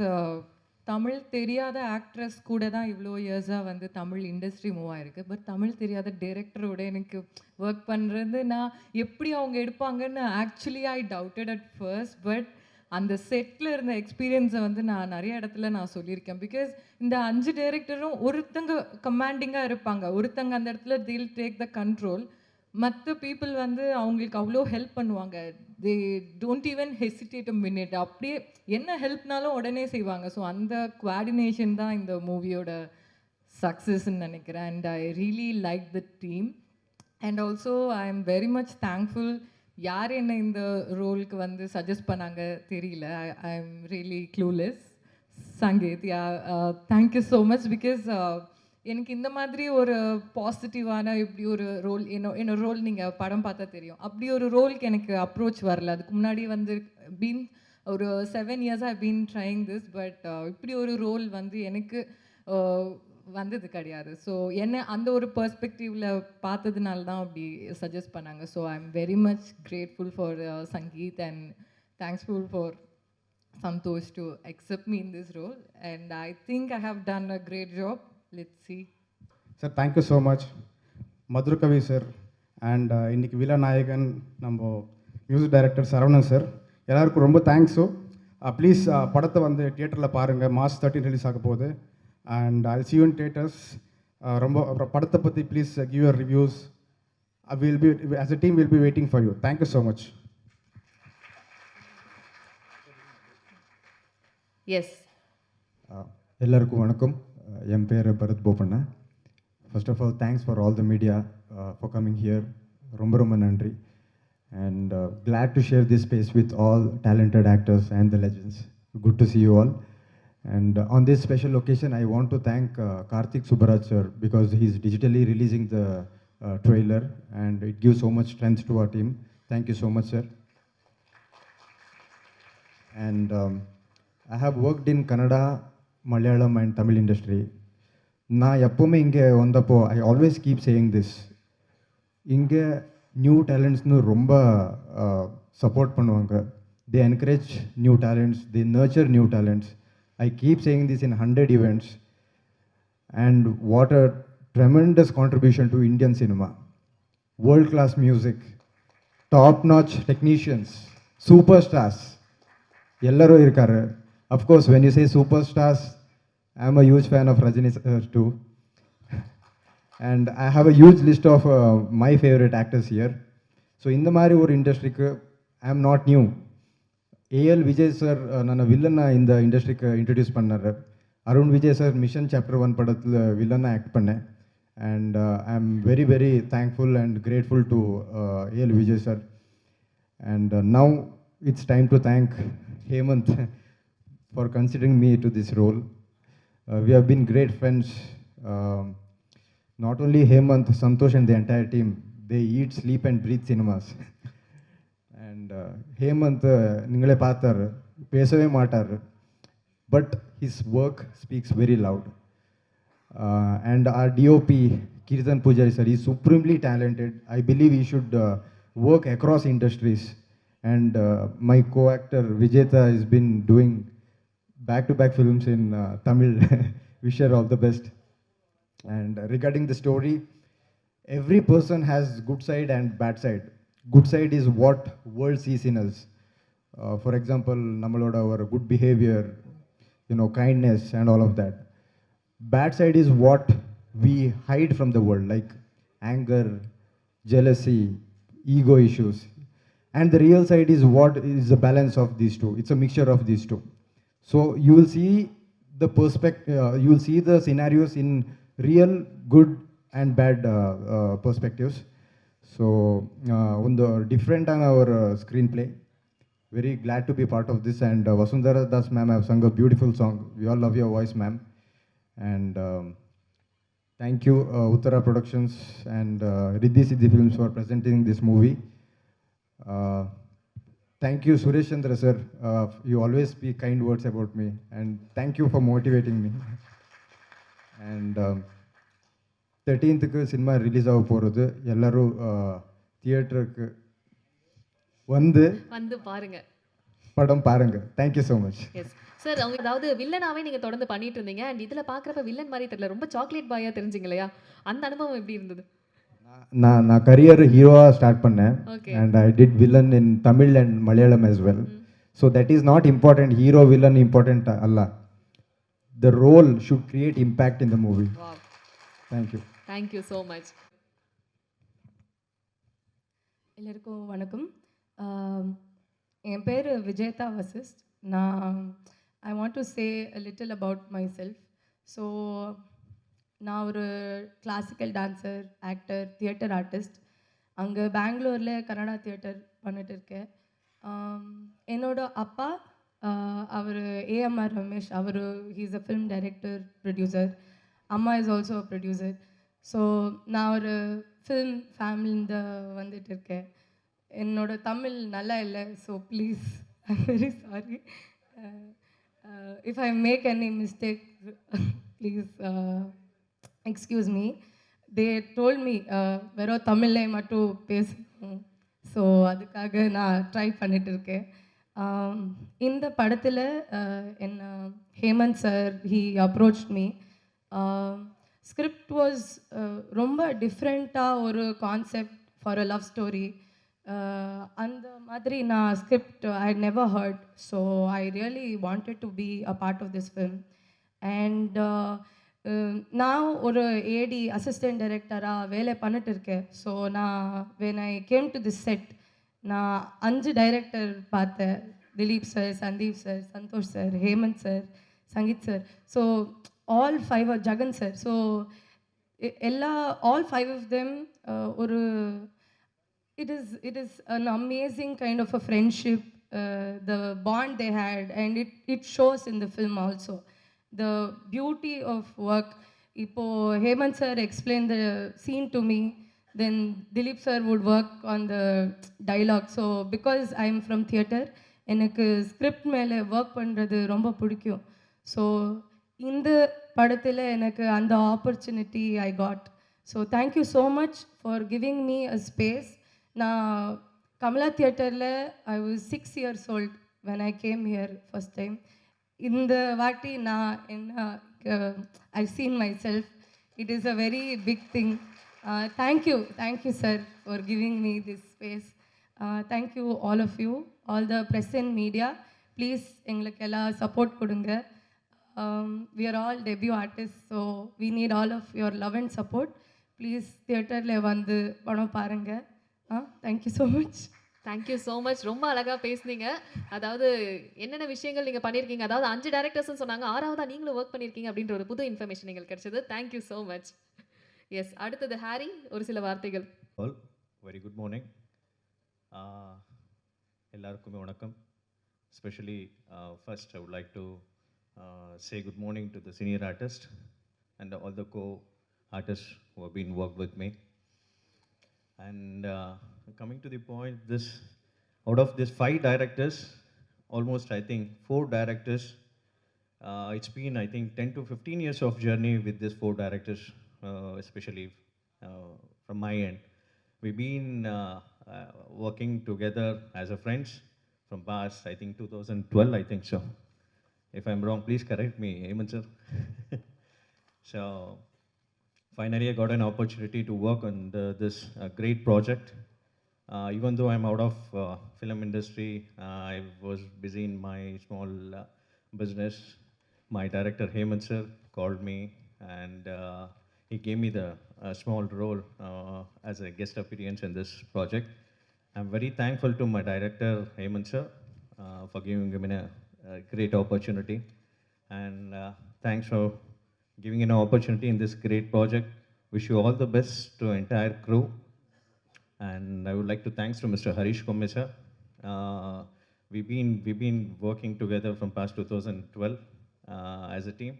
தமிழ் தெரியாத ஆக்ட்ரஸ் கூட தான் இவ்வளோ இயர்ஸாக வந்து தமிழ் இண்டஸ்ட்ரி மூவ் ஆகிருக்கு. பட் தமிழ் தெரியாத டைரக்டரோட எனக்கு ஒர்க் பண்ணுறது, நான் எப்படி அவங்க எடுப்பாங்கன்னு actually I doubted at first. But அந்த செட்டில் இருந்த எக்ஸ்பீரியன்ஸை வந்து நான் நிறைய இடத்துல நான் சொல்லியிருக்கேன். பிகாஸ் இந்த 5 டைரக்டரும் ஒருத்தங்க கமாண்டிங்காக இருப்பாங்க, ஒருத்தங்க அந்த இடத்துல they'll டேக் த கண்ட்ரோல். மற்ற பீப்புள் வந்து அவங்களுக்கு அவ்வளோ ஹெல்ப் பண்ணுவாங்க. They don't even hesitate a minute. அப்படியே என்ன ஹெல்ப்னாலும் உடனே செய்வாங்க. ஸோ அந்த குவாடினேஷன் தான் இந்த மூவியோட சக்ஸஸ்ன்னு நினைக்கிறேன். And I really like the team. And also I am very much thankful. யார் என்ன இந்த ரோலுக்கு வந்து சஜஸ்ட் பண்ணாங்க தெரியல. I am really clueless. Sangeeth, thank you so much. Because எனக்கு இந்த மாதிரி ஒரு பாசிட்டிவான இப்படி ஒரு ரோல், என்னோட ரோல் நீங்கள் படம் பார்த்தா தெரியும், அப்படி ஒரு ரோலுக்கு எனக்கு அப்ரோச் வரல. அதுக்கு முன்னாடி வந்து பீன் ஒரு 7 years I been trying this. But இப்படி ஒரு ரோல் வந்து எனக்கு வந்தது கிடையாது. ஸோ என்ன அந்த ஒரு பெர்ஸ்பெக்டிவில் பார்த்ததுனால தான் அப்படி சஜஸ்ட் பண்ணாங்க. So I am very much grateful for Sangeeth and thankful for Santosh to accept me in this role. And I think I have done a great job. Let's see. Sir, thank you so much. Madhurakavi sir and இன்னைக்கு வில்லநாயகன் நம்ம music director Saravanan sir எல்லாருக்கும் ரொம்ப thanks. Please படத்தை வந்து தியேட்டரில் பாருங்கள். March 13 release ஆக போகுது and I'll see you in theaters. ரொம்ப அப்புறம் படத்தை பற்றி please give your reviews. We'll be, as a team, we'll be waiting for you. Thank you so much. Yes. எல்லாருக்கும் வணக்கம். என் பேர் Bharath Bopanna. First of all thanks for all the media for coming here. ரொம்ப ரொம்ப நன்றி. And glad to share this space with all talented actors and the legends. Good to see you all. And on this special occasion, I want to thank Karthik Subbaraj sir because he's digitally releasing the trailer and it gives so much strength to our team. Thank you so much, sir. And I have worked in Kannada, Malayalam and Tamil industry. நான் எப்போவுமே இங்கே வந்தப்போ I always keep saying this, இங்கே new டேலண்ட்ஸ்னு ரொம்ப support பண்ணுவாங்க. They encourage new talents, they nurture new talents. I keep saying this in 100 events. And what a tremendous contribution to Indian cinema. World-class music, top-notch technicians, superstars. Ellaru irukkaru. Of course, when you say superstars, I am a huge fan of Rajini sir too. And I have a huge list of my favorite actors here. So in the mari or industry ku I am not new. A.L. Vijay sir nana villain in the industry ku introduce pannaru. Arun Vijay sir Mission Chapter 1 படத்துல villain act பண்ணேன். And I am very very thankful and grateful to A.L. Vijay sir. And now it's time to thank Hemant for considering me to this role. We have been great friends. Not only Hemant, Santosh and the entire team, they eat, sleep and breathe cinemas. And Hemant, ningale paathar, pesave maatar, but his work speaks very loud. And our DOP, Kirtan Pujari sir, is supremely talented. I believe he should work across industries. And my co-actor Vijeta has been doing back-to-back films in Tamil. Wish her all the best. And regarding the story, every person has good side and bad side. Good side is what world sees in us. For example, nammaloda our good behavior, kindness and all of that. Bad side is what we hide from the world, like anger, jealousy, ego issues. And the real side is what is the balance of these two. It's a mixture of these two. So you will see the you will see the scenarios in real good and bad perspectives. So on the different on our screenplay, very glad to be part of this. And Vasundhara Das ma'am have sung a beautiful song. We all love your voice, ma'am. And thank you Uttara Productions and Riddhi Siddhi Films for presenting this movie. Thank you Suresh Chandra sir, you always speak kind words about me and thank you for motivating me. And 13th க்கு cinema release ஆக போகிறது. எல்லாரும் தியேட்டருக்கு வந்து பாருங்க, படம் பாருங்க. Thank you so much. Yes sir. அவங்க அதாவது வில்லனாவே நீங்க தொடர்ந்து பண்ணிட்டு இருந்தீங்க அண்ட் இதுல பாக்குறப்ப வில்லன் மாதிரி தெரியல, ரொம்ப சாக்லேட் பாயா தெரிஞ்சீங்க இல்லையா? அந்த அனுபவம் எப்படி இருந்தது? நான் கரியர் ஹீரோவாக ஸ்டார்ட் பண்ணேன். And I did villain in Tamil and Malayalam as well. So that is not important. Hero villain important அல்ல. The role should create impact in the movie. Wow. Thank you. Thank you so much. எல்லாருக்கும் வணக்கம். என் பேர் விஜேதா வசிஸ்ட். நான் I want to say a little about myself. So நான் ஒரு classical dancer, actor, theatre artist. அங்கே பெங்களூரில் கன்னடா தியேட்டர் பண்ணிட்டு இருக்கேன். என்னோட அப்பா அவர் ஏஎம்ஆர் ரமேஷ், அவர் he's a film director, producer. அம்மா is also a producer. So நான் ஒரு ஃபிலிம் ஃபேமிலிந்து வந்துட்டு இருக்கேன். என்னோட தமிழ் நல்லா இல்லை, so please I am very sorry if I make any mistake, please excuse me. They told me வெறும் தமிழ்லே மட்டும் பேசணும். ஸோ அதுக்காக நான் ட்ரை பண்ணிட்டு இருக்கேன். இந்த படத்தில் என்ன Hemant sir he approach me. Script was ரொம்ப டிஃப்ரெண்ட்டாக ஒரு concept for a love story. அந்த மாதிரி நான் script I never heard. So I really wanted to be a part of this film. And நான் ஒரு ஏடி அசிஸ்டன்ட் டைரக்டராக வேலை பண்ணிட்டு இருக்கேன். ஸோ நான் when I came to this set நான் 5 டைரக்டர் பார்த்தேன். Dileep sir, Sandeep sir, Santosh sir, Hemant sir, Sangeeth sir. So all 5 Jagan sir. So எல்லா ஆல் 5 ஆஃப் தெம் ஒரு it is an amazing kind of a friendship, the bond they had, and it shows in the film also. The beauty of work. Ipo Hemant sir explained the scene to me, then Dilip sir would work on the dialogue. So because I am from theatre, எனக்கு script மேலே work பண்ணுறது ரொம்ப பிடிக்கும். So இந்த படத்தில் எனக்கு அந்த opportunity I got. So thank you so much for giving me a space. நான் கமலா தியேட்டரில் I was 6 years old when I came here first time. இந்த வாட்டி நான் என்ன I seen my self. It is a very big thing. Thank you sir for giving me this space. Thank you all of you, all the press and media. Please எங்களுக்கு எல்லாம் support கொடுங்க. We are all debut artists, so we need all of your love and support. Please தியேட்டரில் வந்து படம் பாருங்கள். Thank you so much. Thank you so much. ரொம்ப அழகாக பேசுனீங்க. அதாவது என்னென்ன விஷயங்கள் நீங்கள் பண்ணியிருக்கீங்க, அதாவது 5 டேரக்டர்ஸ்னு சொன்னாங்க, 6வதா நீங்களும் ஒர்க் பண்ணியிருக்கீங்க அப்படின்ற ஒரு புது இன்ஃபர்மேஷன் எங்களுக்கு கிடைச்சது. Thank you so much. எஸ், அடுத்தது ஹாரி, ஒரு சில வார்த்தைகள். All very good morning. எல்லாருக்குமே வணக்கம். Specially first I would like to say good morning to the senior artist and all the co-artists who have been worked with me. And coming to the point, this out of these 5 directors, almost I think 4 directors, it's been I think 10 to 15 years of journey with these 4 directors, especially from my end. We've been working together as a friends from past I think 2012, I think so. If I'm wrong, please correct me, Hemant sir. So finally, I got an opportunity to work on this great project. Even though I'm out of film industry, I was busy in my small business. My director Hemant sir called me and he gave me the small role as a guest appearance in this project. I'm very thankful to my director Hemant sir for giving me a great opportunity, and thanks for giving an opportunity in this great project. Wish you all the best to entire crew, and I would like to thanks to Mr. Harish Komme sir. We've been working together from past 2012 as a team,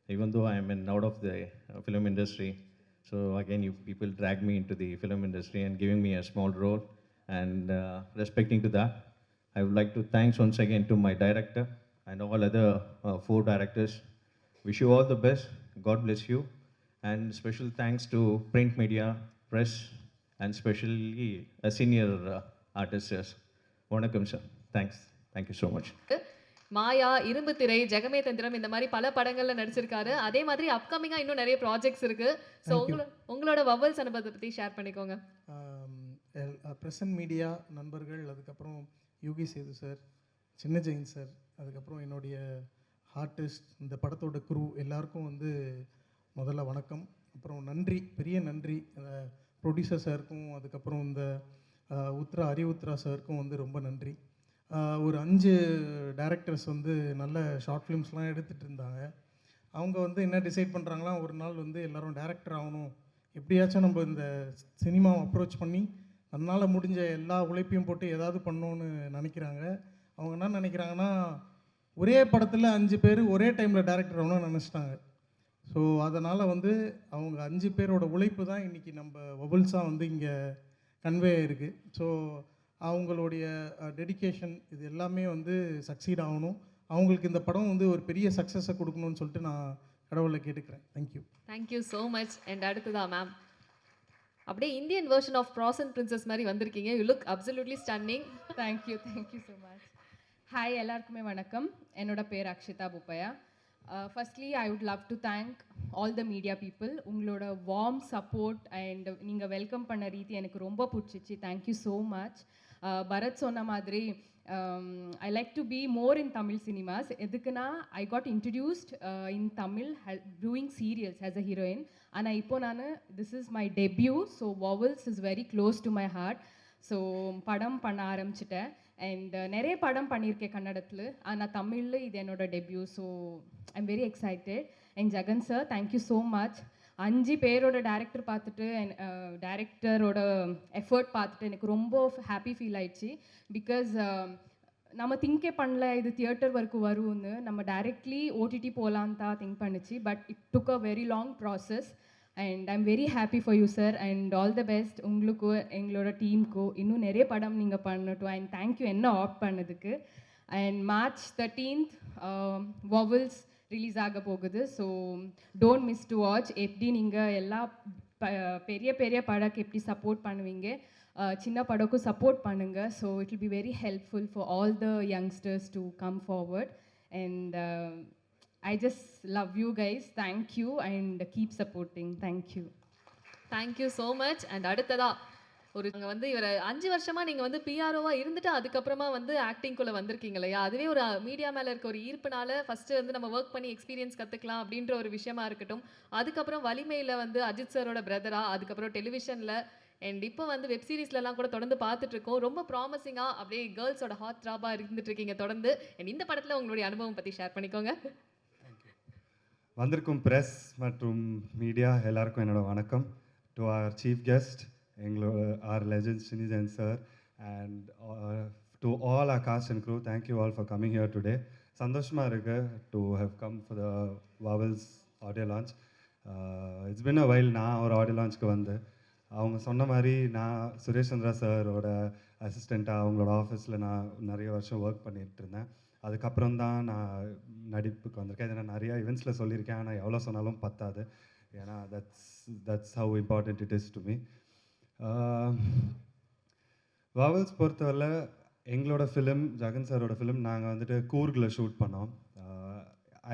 even though I am out of the film industry. So again, you people drag me into the film industry and giving me a small role, and respecting to that, I would like to thanks once again to my director and all other 4 directors. Wish you all the best. God bless you. And special thanks to print media, press, and especially a senior artists. Vanakkam sir. Thanks. Thank you so much. மாயா, இரும்பு திரை, ஜெகமே தந்திரம், இந்த மாதிரி பல படங்கள்ல நடிச்சிருக்காரு. அதே மாதிரி அப்கமிங்கா இன்னும் நிறைய ப்ராஜெக்ட்ஸ் இருக்கு. ஸோ உங்களோட வவல்ஸ் அனுபவத்தை பற்றி ஷேர் பண்ணிக்கோங்க. பிரசன்ட் மீடியா நண்பர்கள், அதுக்கப்புறம் யோகி சேது சார், சின்ன ஜெயின் சார், அதுக்கப்புறம் என்னுடைய ஆர்டிஸ்ட், இந்த படத்தோட குரூ எல்லாருக்கும் வந்து முதல்ல வணக்கம். அப்புறம் நன்றி, பெரிய நன்றி ப்ரொடியூசர் சாருக்கும், அதுக்கப்புறம் இந்த உத்ரா சாருக்கும் வந்து ரொம்ப நன்றி. ஒரு 5 டைரக்டர்ஸ் வந்து நல்ல ஷார்ட் ஃபிலிம்ஸ்லாம் எடுத்துகிட்டு இருந்தாங்க. அவங்க வந்து என்ன டிசைட் பண்ணுறாங்களா, ஒரு நாள் வந்து எல்லோரும் டைரக்டர் ஆகணும், எப்படியாச்சும் நம்ம இந்த சினிமாவை அப்ரோச் பண்ணி தன்னால் முடிஞ்ச எல்லா உழைப்பையும் போட்டு ஏதாவது பண்ணணுன்னு நினைக்கிறாங்க. அவங்க என்ன நினைக்கிறாங்கன்னா, ஒரே படத்தில் 5 பேர் ஒரே டைமில் டைரக்டர் ஆகணும்னு நினச்சிட்டாங்க. ஸோ அதனால் வந்து அவங்க 5 பேரோட உழைப்பு தான் இன்றைக்கி நம்ம வபுல்ஸாக வந்து இங்கே கன்வே ஆகிருக்கு. ஸோ அவங்களுடைய டெடிக்கேஷன் இது எல்லாமே வந்து சக்சீட் ஆகணும். அவங்களுக்கு இந்த படம் வந்து ஒரு பெரிய சக்ஸஸை கொடுக்கணும்னு சொல்லிட்டு நான் கடவுளை கேட்டுக்கிறேன். Thank you. Thank you so much. And அடுத்ததா மேம், அப்படியே Indian version of pros and princess மாதிரி வந்திருக்கீங்க. You look absolutely stunning. Thank you so much. Hi, எல்லாருக்குமே வணக்கம். என்னோட பேர் Akshitha Puppaiah. Firstly, I would love to thank all the media people. உங்களோட warm support and நீங்கள் வெல்கம் பண்ண ரீதி எனக்கு ரொம்ப பிடிச்சிச்சு. Thank you so much. Bharat சொன்ன மாதிரி I like to be more in Tamil cinemas. எதுக்குன்னா I got introduced in Tamil doing serials as a heroine. ஆனால் இப்போ நான் this is my debut, so Vowels is very close to my heart. So படம் பண்ண ஆரம்பிச்சிட்டேன் and நிறைய படம் பண்ணியிருக்கேன் கன்னடத்தில், ஆனால் தமிழில் இது என்னோட debut. So I am very excited. And Jagan sir, thank you so much. 5 பேரோட டேரக்டர் பார்த்துட்டு டேரக்டரோட எஃபர்ட் பார்த்துட்டு எனக்கு ரொம்ப ஹாப்பி ஃபீல் ஆயிடுச்சு. பிகாஸ் நம்ம திங்கே பண்ணல இது தியேட்டர் வரைக்கும் வரும்னு, நம்ம டைரெக்ட்லி ஓடிடி போகலான்னு தான் திங்க் பண்ணிச்சு. But it took a very long process and I am very happy for you sir and all the best. உங்களுக்கும் எங்களோட டீமுக்கும் இன்னும் நிறைய படம் நீங்கள் பண்ணட்டும். அண்ட் தேங்க்யூ என்ன ஆப்ட் பண்ணதுக்கு. And March 13th vowels release ஆக போகுது. So don't miss to watch. எப்படி நீங்கள் எல்லா பெரிய பெரிய படக்கு எப்படி சப்போர்ட் பண்ணுவீங்க, சின்ன படக்கும் சப்போர்ட் பண்ணுங்கள். So it will be very helpful for all the youngsters to come forward. And I just love you guys. Thank you and keep supporting. Thank you. Thank you so much. And அடுத்ததா ஒரு வந்து இவரை 5 வருஷமா நீங்க வந்து பிஆர்ஓவா இருந்துட்டு அதுக்கப்புறமா வந்து ஆக்டிங்குள்ள வந்திருக்கீங்க இல்லையா, அதுவே ஒரு மீடியா மேல இருக்க ஒரு ஈர்ப்புனால ஃபர்ஸ்ட் வந்து நம்ம ஒர்க் பண்ணி எக்ஸ்பீரியன்ஸ் கத்துக்கலாம் அப்படின்ற ஒரு விஷயமா இருக்கட்டும். அதுக்கப்புறம் வலிமையில வந்து அஜித் சாரோட பிரதரா, அதுக்கப்புறம் டெலிவிஷன்ல அண்ட் இப்போ வந்து வெப் சீரிஸ்லலாம் கூட தொடர்ந்து பார்த்துட்டு இருக்கோம். ரொம்ப ப்ராமிசிங்காக அப்படியே கேர்ள்ஸோட ஹாட் த்ராபாக இருந்துட்டு இருக்கீங்க தொடர்ந்து. அண்ட் இந்த படத்தில் உங்களுடைய அனுபவம் பற்றி ஷேர் பண்ணிக்கோங்க. வந்திருக்கும் ப்ரெஸ் மற்றும் மீடியா எல்லாருக்கும் என்னோட வணக்கம். டு அவர் சீஃப் கெஸ்ட் எங்களோட ஆர் லெஜண்ட் சினிஜன் sir and to all our cast and crew, thank you all for coming here today. சந்தோஷமாக இருக்கு to have come for the vowels audio launch. It's been a while. நான் ஒரு audio லான்ச்க்கு வந்து அவங்க சொன்ன மாதிரி நான் சுரேஷ் சந்திரா சாரோட அசிஸ்டண்ட்டாக அவங்களோட ஆஃபீஸில் நான் நிறைய வருஷம் ஒர்க் பண்ணிகிட்டு இருந்தேன். அதுக்கப்புறம் தான் நான் நடிப்புக்கு வந்திருக்கேன். இதை நான் நிறையா இவெண்ட்ஸில் சொல்லியிருக்கேன், ஆனால் எவ்வளோ சொன்னாலும் பத்தாது. ஏன்னா that's how important it is to me. Vowels பொறுத்தவரை எங்களோட ஃபிலிம், ஜெகன் சாரோட ஃபிலிம் நாங்கள் வந்துட்டு கூர்கில் ஷூட் பண்ணோம்.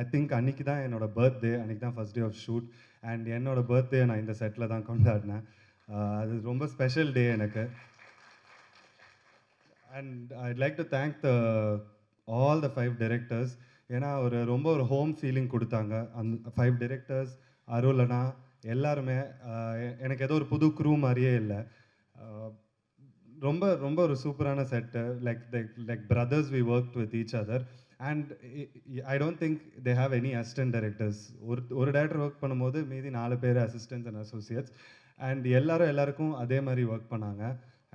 ஐ திங்க் அன்றைக்கி தான் என்னோடய பர்த்டே, அன்றைக்கி தான் first day of shoot. And என்னோடய பர்த்டே நான் இந்த செட்டில் தான் கொண்டாடினேன். அது ரொம்ப ஸ்பெஷல் டே எனக்கு. And I'd like to thank all the 5 directors. ஏன்னா ரொம்ப ஒரு ஹோம் ஃபீலிங் கொடுத்தாங்க அந்த 5 directors. அருளனா எல்லாருமே எனக்கு ஏதோ ஒரு புது க்ரூ மாதிரியே இல்லை. ரொம்ப ரொம்ப ஒரு சூப்பரான set. Like brothers we work with each other. And I don't think they have any assistant directors. ஒரு டேரக்டர் ஒர்க் பண்ணும்போது மீதி 4 பேர் அசிஸ்டன்ட்ஸ் அண்ட் அசோசியேட்ஸ். அண்ட் எல்லாருக்கும் அதே மாதிரி ஒர்க் பண்ணாங்க.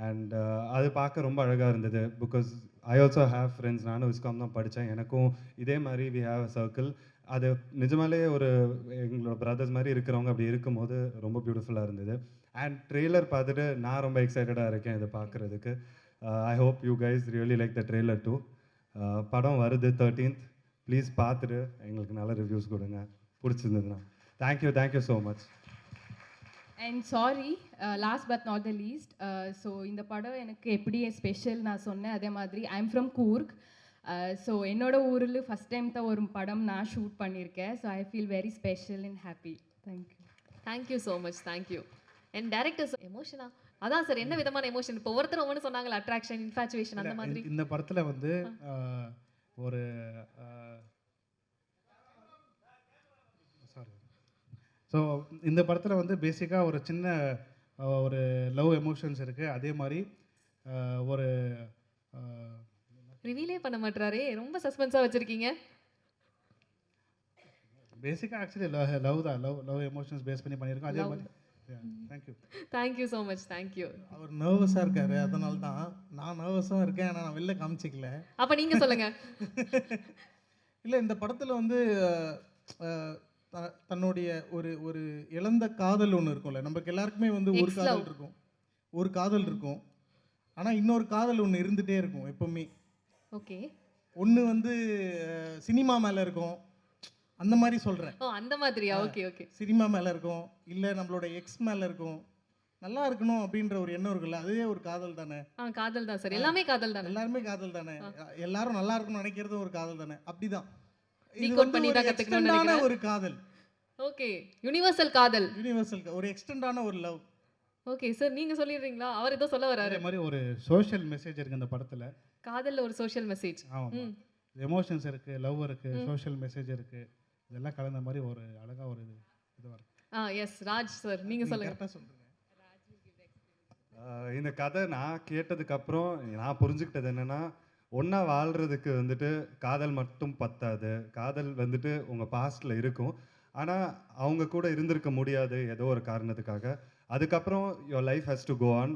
அண்ட் அது பார்க்க ரொம்ப அழகாக இருந்தது. Because I also have friends. நானும் விஸ்காம் தான் படித்தேன். எனக்கும் இதே மாதிரி வி ஹேவ் அ சர்க்கிள். அது நிஜமாலே எங்களோட பிரதர்ஸ் மாதிரி இருக்கிறவங்க அப்படி இருக்கும்போது ரொம்ப பியூட்டிஃபுல்லாக இருந்தது. அண்ட் ட்ரெய்லர் பார்த்துட்டு நான் ரொம்ப எக்ஸைட்டடாக இருக்கேன் இதை பார்க்குறதுக்கு. I hope you guys really like the trailer too. படம் வருது 13th. ப்ளீஸ் பார்த்துட்டு எங்களுக்கு நல்ல ரிவ்யூஸ் கொடுங்க பிடிச்சிருந்ததுன்னா. Thank you so much. And sorry last but not the least. So இந்த படம் எனக்கு எப்படி ஸ்பெஷல் நான் சொன்னேன் அதே மாதிரி I am from Coorg. So என்னோட ஊரில் ஃபஸ்ட் டைம் தான் ஒரு படம் நான் ஷூட் பண்ணியிருக்கேன். So I feel very special and happy. Thank you so much. Thank you. And directors எமோஷனா அதான் சார், என்ன விதமான எமோஷன்? இப்போ ஒவ்வொருத்தர் ஒவ்வொன்று சொன்னாங்களா, அட்ராக்ஷன், இன்ஃபாச்சுவேஷன் அந்த மாதிரி. இந்த படத்தில் வந்து ஒரு ஸோ இந்த படத்தில் வந்து பேசிக்காக ஒரு சின்ன ஒரு லவ் எமோஷன்ஸ் இருக்குது. அதே மாதிரி ஒரு ரிவீலே பண்ண மாட்டாரே, ரொம்ப சஸ்பென்ஸாக வச்சுருக்கீங்க. பேசிக்காக ஆக்சுவலி லவ் தான், லவ் எமோஷன்ஸ் பேஸ் பண்ணி பண்ணியிருக்கோம். அதே மாதிரி தேங்க்யூ ஸோ மச். தேங்க்யூ. அவர் நர்வஸாக இருக்காரு, அதனால தான் நான் நர்வஸாக இருக்கேன். ஆனால் நான் வெளில காமிச்சிக்கல. அப்போ நீங்கள் சொல்லுங்கள். இல்லை, இந்த படத்தில் வந்து தன்னுடைய ஒரு இழந்த காதல் ஒன்று இருக்கும்ல. நமக்கு எல்லாருக்குமே வந்து ஒரு காதல் இருக்கும். ஆனால் இன்னொரு காதல் ஒன்று இருந்துகிட்டே இருக்கும் எப்பவுமே. ஓகே. ஒன்று வந்து சினிமா மேலே இருக்கும், அந்த மாதிரி சொல்கிறேன். அந்த மாதிரியா? Okay okay. சினிமா மேலே இருக்கும், இல்லை நம்மளோட எக்ஸ் மேலே இருக்கும். நல்லா இருக்கணும் அப்படின்ற ஒரு எண்ணம் இருக்குல்ல, அதுவே ஒரு காதல் தானே. காதல் தான் சார், எல்லாமே காதல் தானே. எல்லாருமே காதல் தானே. எல்லாரும் நல்லா இருக்கணும்னு நினைக்கிறதும் ஒரு காதல் தானே. அப்படிதான் இது டீகோட் வந்து பண்ணி ஒரு தான் கத்துக்கணும்னு எக்ஸ்டெண்டான நினைக்கிறேன். ஒரு காதல், ஓகே. யுனிவர்சல் காதல். யூனிவர்சல் ஒரு எக்ஸ்டெண்டான ஒரு லவ். ஓகே சார், நீங்க சொல்லிடுறீங்களா? அவர் ஏதோ சொல்ல வராரு. அதே மாதிரி ஒரு சோஷியல் மெசேஜ் இருக்கு அந்த படத்துல. காதல்ல ஒரு சோஷியல் மெசேஜ். ஆமாம், எமோஷன்ஸ் இருக்கு, லவ் இருக்கு, சோஷியல் மெசேஜ் இருக்கு, இதெல்லாம் கலந்த மாதிரி ஒரு அழகா ஒரு இதுவாக இருக்கு. எஸ் ராஜ் சார், நீங்க சொல்லுங்க. கரெக்டாக சொல்றீங்க. இந்த கதை நான் கேட்டதுக்கப்புறம் நான் புரிஞ்சுக்கிட்டது என்னென்னா, ஒன்றா வாழ்கிறதுக்கு வந்துட்டு காதல் மட்டும் பத்தாது. காதல் வந்துட்டு உங்கள் பாஸ்டில் இருக்கும், ஆனால் அவங்க கூட இருந்திருக்க முடியாது ஏதோ ஒரு காரணத்துக்காக. அதுக்கப்புறம் your life has to go on.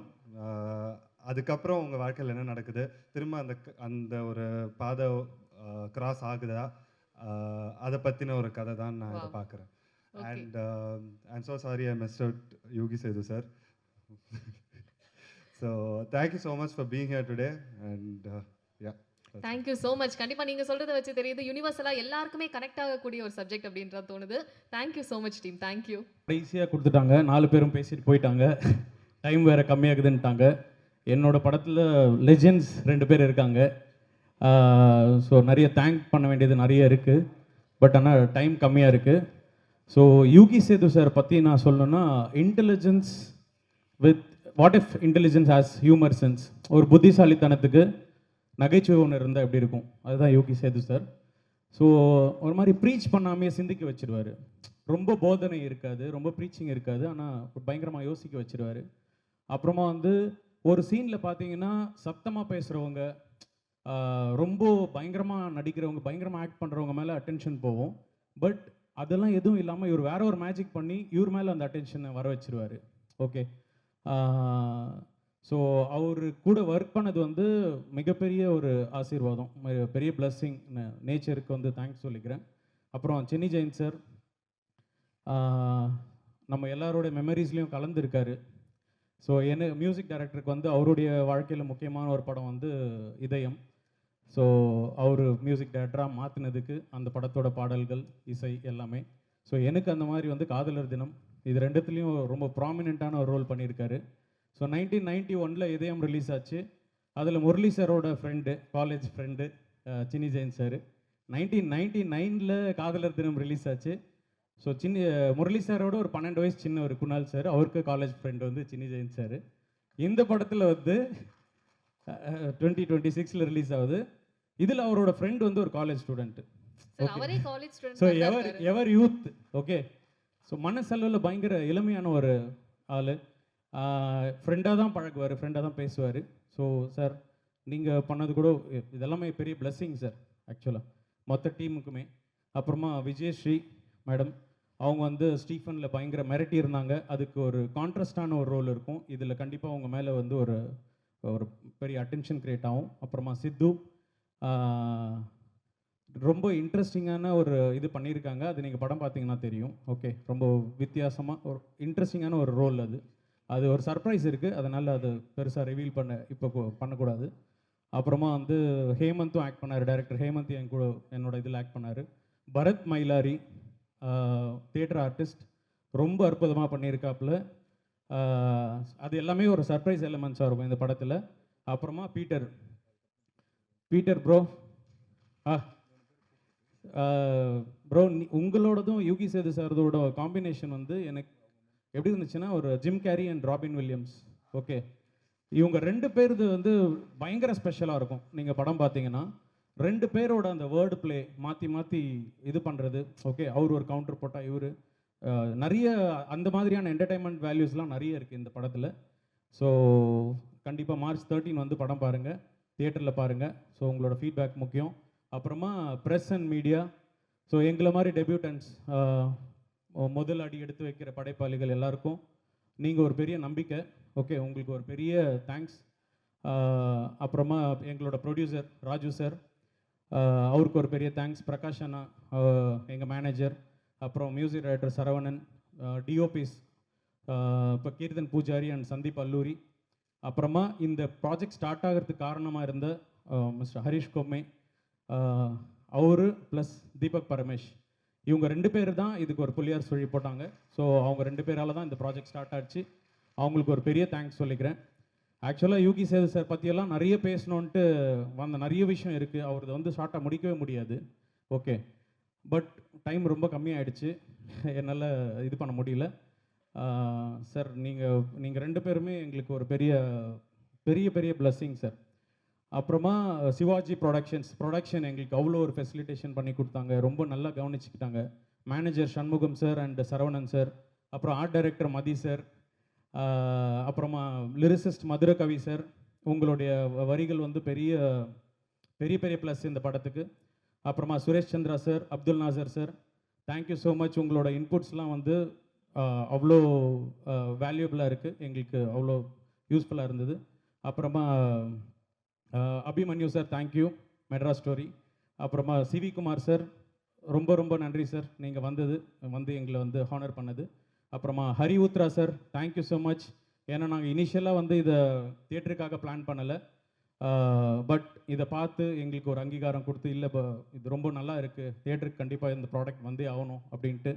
அதுக்கப்புறம் உங்கள் வாழ்க்கையில் என்ன நடக்குது, திரும்ப அந்த ஒரு பாதை கிராஸ் ஆகுதா, அதை பற்றின ஒரு கதை தான் நான் இதை பார்க்குறேன். And I'm so sorry I missed out Yogi Sethu sir. So thank you so much for being here today, and yeah. Thank you so much. கண்டிப்பா நீங்க சொல்றத வச்சு தெரியுது யுனிவர்சலா எல்லாருக்குமே கனெக்ட் ஆகக்கூடிய ஒரு சப்ஜெக்ட் அப்படின்றது தோணுது. Thank you so much team. Thank you. ஈஸியாக கொடுத்துட்டாங்க, 4 பேரும் பேசிட்டு போயிட்டாங்க, டைம் வேறு கம்மியாகுதுன்ட்டாங்க. என்னோட படத்தில் லெஜெண்ட்ஸ் 2 பேர் இருக்காங்க. ஸோ நிறைய தேங்க் பண்ண வேண்டியது நிறைய இருக்குது, பட் ஆனால் டைம் கம்மியாக இருக்குது. ஸோ யூகி சேது சார் பற்றி நான் சொல்லணும்னா, intelligence with what if intelligence has humour sense. ஒரு புத்திசாலித்தனத்துக்கு நகைச்சுவை ஒன்று இருந்தால் எப்படி இருக்கும், அதுதான் யோகி சேது சார். ஸோ ஒரு மாதிரி ப்ரீச் பண்ணாமே சிந்திக்க வச்சிருவார். ரொம்ப போதனை இருக்காது, ரொம்ப ப்ரீச்சிங் இருக்காது, ஆனால் பயங்கரமாக யோசிக்க வச்சிருவார். அப்புறமா வந்து ஒரு சீனில் பார்த்தீங்கன்னா சத்தமாக பேசுகிறவங்க, ரொம்ப பயங்கரமாக நடிக்கிறவங்க, பயங்கரமாக ஆக்ட் பண்ணுறவங்க மேலே அட்டென்ஷன் போகும். பட் அதெல்லாம் எதுவும் இல்லாமல் இவர் வேற ஒரு மேஜிக் பண்ணி இவர் மேலே அந்த அட்டென்ஷனை வர வச்சிருவார். ஓகே. ஸோ அவர் கூட ஒர்க் பண்ணது வந்து மிகப்பெரிய ஒரு ஆசீர்வாதம், பெரிய பிளஸ்ஸிங். நேச்சருக்கு வந்து தேங்க்ஸ் சொல்லிக்கிறேன். அப்புறம் சென்னி ஜெயின் சார் நம்ம எல்லாரோட மெமரிஸ்லேயும் கலந்துருக்காரு. ஸோ என்ன மியூசிக் டைரக்டருக்கு வந்து அவருடைய வாழ்க்கையில் முக்கியமான ஒரு படம் வந்து இதயம். ஸோ அவர் மியூசிக் டைரக்டராக மாற்றினதுக்கு அந்த படத்தோட பாடல்கள், இசை எல்லாமே. ஸோ எனக்கு அந்த மாதிரி வந்து காதலர் தினம் இது 2த்துலேயும் ரொம்ப ப்ராமினெண்ட்டான ஒரு ரோல் பண்ணியிருக்காரு. ஸோ 1991 இதயம் ரிலீஸ் ஆச்சு. அதில் முரளி சாரோட friend, college friend Chinni Jain sir. 1999 காதலர் தினம் ரிலீஸ் ஆச்சு. ஸோ முரளி சாரோட ஒரு 12 வயசு சின்ன ஒரு குணால் சார், அவருக்கு காலேஜ் ஃப்ரெண்டு வந்து சின்னி ஜெயின் சார். இந்த படத்தில் வந்து 2026 ரிலீஸ் ஆகுது. இதில் அவரோட ஃப்ரெண்டு வந்து ஒரு காலேஜ் ஸ்டூடெண்ட்டு. அவரே காலேஜ் ஸ்டூடெண்ட். ஸோ எவர் யூத். ஓகே. ஸோ மனசளவில் பயங்கர இளமையான ஒரு ஆள். ஃப்ரெண்டாக தான் பழகுவார், ஃப்ரெண்டாக தான் பேசுவார். ஸோ சார் நீங்கள் பண்ணது கூட இதெல்லாமே பெரிய பிளெஸ்ஸிங் சார் ஆக்சுவலாக மொத்த டீமுக்குமே. அப்புறமா விஜயஸ்ரீ மேடம், அவங்க வந்து ஸ்டீஃபனில் பயங்கர மிரட்டி இருந்தாங்க. அதுக்கு ஒரு கான்ட்ராஸ்டான ஒரு ரோல் இருக்கும் இதில். கண்டிப்பாக அவங்க மேலே வந்து ஒரு ஒரு பெரிய அட்டென்ஷன் க்ரியேட் ஆகும். அப்புறமா சித்து ரொம்ப இன்ட்ரெஸ்டிங்கான ஒரு இது பண்ணியிருக்காங்க. அது நீங்கள் படம் பார்த்தீங்கன்னா தெரியும். ஓகே. ரொம்ப வித்தியாசமாக ஒரு இன்ட்ரெஸ்டிங்கான ஒரு ரோல் அது. அது ஒரு சர்ப்ரைஸ் இருக்குது, அதனால் அது பெருசாக ரிவீல் பண்ணக்கூடாது. அப்புறமா வந்து ஹேமந்தும் ஆக்ட் பண்ணார். டைரக்டர் ஹேமந்த் என் கூட என்னோட இதில் ஆக்ட் பண்ணார். பரத் மயிலாரி தியேட்டர் ஆர்டிஸ்ட், ரொம்ப அற்புதமாக பண்ணியிருக்காப்புல. அது எல்லாமே ஒரு சர்ப்ரைஸ் எலிமெண்ட்ஸாக இருக்கும் இந்த படத்தில். அப்புறமா பீட்டர் ப்ரோ ப்ரோ உங்களோடதும் யூகி சேது சாரதோட காம்பினேஷன் வந்து எனக்கு எப்படி இருந்துச்சுன்னா, ஒரு Jim Carrey and Robin Williams. Okay. இவங்க 2 பேருது வந்து பயங்கர ஸ்பெஷலாக இருக்கும். நீங்கள் படம் பார்த்தீங்கன்னா 2 பேரோட அந்த வேர்டு பிளே மாற்றி மாற்றி இது பண்ணுறது. ஓகே. அவர் ஒரு கவுண்டர் போட்டால் இவர் நிறைய அந்த மாதிரியான என்டர்டைன்மெண்ட் வேல்யூஸ்லாம் நிறைய இருக்குது இந்த படத்தில். ஸோ கண்டிப்பாக March 13 வந்து படம் பாருங்கள், தியேட்டரில் பாருங்கள். ஸோ உங்களோட ஃபீட்பேக் முக்கியம். அப்புறமா ப்ரெஸ் அண்ட் மீடியா, ஸோ எங்களை மாதிரி டெபியூட்டன்ஸ், முதல் அடி எடுத்து வைக்கிற படைப்பாளிகள் எல்லாருக்கும் நீங்கள் ஒரு பெரிய நம்பிக்கை. ஓகே. உங்களுக்கு ஒரு பெரிய தேங்க்ஸ். அப்புறமா எங்களோட ப்ரொடியூசர் ராஜு சார், அவருக்கு ஒரு பெரிய தேங்க்ஸ். பிரகாஷ் அண்ணா எங்கள் மேனேஜர், அப்புறம் மியூசிக் டைரக்டர் சரவணன், டிஓபிஸ் இப்போ கீர்த்தன் பூஜாரி அண்ட் சந்தீப் அல்லூரி. அப்புறமா இந்த ப்ராஜெக்ட் ஸ்டார்ட் ஆகிறதுக்கு காரணமாக இருந்த மிஸ்டர் ஹரிஷ் கொம்மே, அவரு ப்ளஸ் தீபக் பரமேஷ், இவங்க 2 பேர் தான் இதுக்கு ஒரு புள்ளியார் சொல்லி போட்டாங்க. ஸோ அவங்க 2 பேரால் தான் இந்த ப்ராஜெக்ட் ஸ்டார்ட் ஆச்சு. அவங்களுக்கு ஒரு பெரிய தேங்க்ஸ் சொல்லிக்கிறேன். ஆக்சுவலாக யூகி சேது சார் பற்றியெல்லாம் நிறைய பேசணுன்ட்டு வந்த நிறைய விஷயம் இருக்குது. அவரது வந்து ஷார்ட்டாக முடிக்கவே முடியாது. ஓகே. பட் டைம் ரொம்ப கம்மியாயிடுச்சு, என்னால் இது பண்ண முடியல. சார் நீங்கள் ரெண்டு பேருமே எங்களுக்கு ஒரு பெரிய பெரிய பெரிய பிளஸ்ஸிங் சார். அப்புறமா சிவாஜி ப்ரொடக்ஷன் எங்களுக்கு அவ்வளோ ஒரு ஃபெசிலிட்டேஷன் பண்ணி கொடுத்தாங்க, ரொம்ப நல்லா கவனிச்சுக்கிட்டாங்க. Manager Shanmugam sir and Saravanan sir, அப்புறம் ஆர்ட் டைரக்டர் மதி சார், அப்புறமா லிரிசிஸ்ட் மதுரை கவி சார். உங்களுடைய வரிகள் வந்து பெரிய பெரிய பெரிய ப்ளஸ் இந்த படத்துக்கு. அப்புறமா Suresh Chandra sir, Abdul Nasser sir, thank you so much. உங்களோட இன்புட்ஸ்லாம் வந்து அவ்வளோ வேல்யூபிளாக இருக்குது, எங்களுக்கு அவ்வளோ யூஸ்ஃபுல்லாக இருந்தது. அப்புறமா Abhimanyu sir, thank you, Madras story. அப்புறமா சிவி குமார் சார், ரொம்ப ரொம்ப நன்றி சார், நீங்கள் வந்து எங்களை வந்து ஹானர் பண்ணது. அப்புறமா Hari Uthra sir, thank you so much. ஏன்னா நாங்கள் இனிஷியலாக வந்து இதை தியேட்டருக்காக பிளான் பண்ணலை, பட் இதை பார்த்து எங்களுக்கு ஒரு அங்கீகாரம் கொடுத்து, இல்லை இது ரொம்ப நல்லா இருக்குது, தியேட்டருக்கு கண்டிப்பாக இந்த ப்ராடக்ட் வந்தே ஆகணும் அப்படின்ட்டு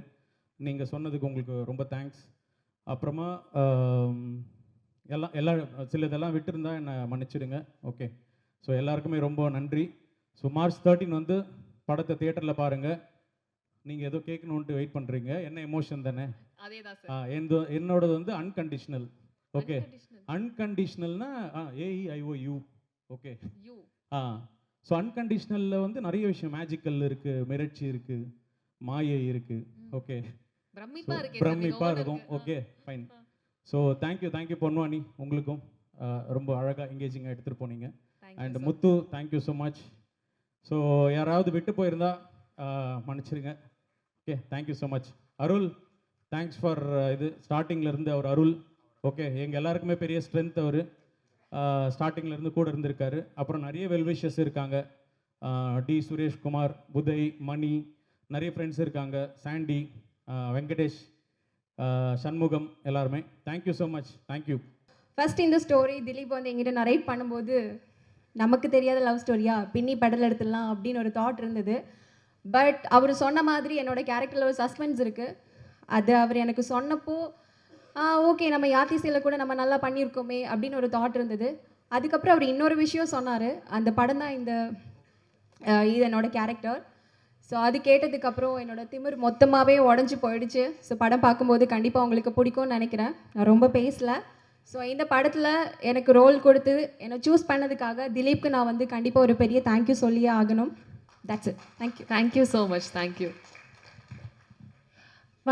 நீங்கள் சொன்னதுக்கு உங்களுக்கு ரொம்ப தேங்க்ஸ். அப்புறமா சிலதெல்லாம் விட்டுருந்தா என்னை மன்னிச்சிடுங்க. ஓகே, ஸோ எல்லாருக்குமே ரொம்ப நன்றி. ஸோ மார்ச் 13 வந்து படத்தை தியேட்டரில் பாருங்கள். நீங்கள் ஏதோ கேட்கணுன்ட்டு வெயிட் பண்ணுறீங்க, என்ன எமோஷன் தானே? என்னோடது வந்து அன்கண்டிஷனல். ஓகே, அன்கண்டிஷனல்னா AEIOU. ஓகே, ஸோ அன்கண்டிஷனலில் வந்து நிறைய விஷயம், மேஜிக்கல் இருக்குது, மிரட்சி இருக்குது, மாயை இருக்குது. ஓகே, பிரமிப்பாக இருக்கும். Okay, fine. ஸோ தேங்க்யூ பொன்வானி, உங்களுக்கும் ரொம்ப அழகாக எங்கேஜிங்காக எடுத்துகிட்டு போனீங்க. And Muthu, thank you so much. So யாராவது விட்டு போயிருந்தா மன்னிச்சிருங்க. Okay, thank you so much. Arul, thanks for இது ஸ்டார்டிங்லேருந்து அவர் அருள். ஓகே, எங்கள் எல்லாருக்குமே பெரிய ஸ்ட்ரென்த் அவர், ஸ்டார்டிங்லேருந்து கூட இருந்திருக்காரு. அப்புறம் நிறைய வெல்விஷஸ் இருக்காங்க, டி சுரேஷ்குமார், புதை, மணி, நிறைய ஃப்ரெண்ட்ஸ் இருக்காங்க, சாண்டி, வெங்கடேஷ், சண்முகம், எல்லாருமே thank you so much. Thank you. First இந்த ஸ்டோரி திலீப் வந்து எங்கிட்ட நரேட் பண்ணும்போது நமக்கு தெரியாத லவ் ஸ்டோரியா, பின்னி படல் எடுத்துடலாம் அப்படின்னு ஒரு தாட் இருந்தது. பட் அவர் சொன்ன மாதிரி என்னோட கேரக்டரில் ஒரு சஸ்பென்ஸ் இருக்குது. அது அவர் எனக்கு சொன்னப்போ ஓகே, நம்ம யாத்திசையில் கூட நம்ம நல்லா பண்ணியிருக்கோமே அப்படின்னு ஒரு தாட் இருந்தது. அதுக்கப்புறம் அவர் இன்னொரு விஷயம் சொன்னார், அந்த படம் தான் இது என்னோட கேரக்டர். ஸோ அது கேட்டதுக்கப்புறம் என்னோட திமிர் மொத்தமாகவே உடஞ்சி போயிடுச்சு. ஸோ படம் பார்க்கும்போது கண்டிப்பாக உங்களுக்கு பிடிக்கும்னு நினைக்கிறேன். நான் ரொம்ப பேசலை. ஸோ இந்த படத்தில் எனக்கு ரோல் கொடுத்து என்னை சூஸ் பண்ணதுக்காக திலீப்க்கு நான் வந்து கண்டிப்பாக ஒரு பெரிய தேங்க்யூ சொல்லியே ஆகணும். That's it. Thank you. Thank you so much. Thank you.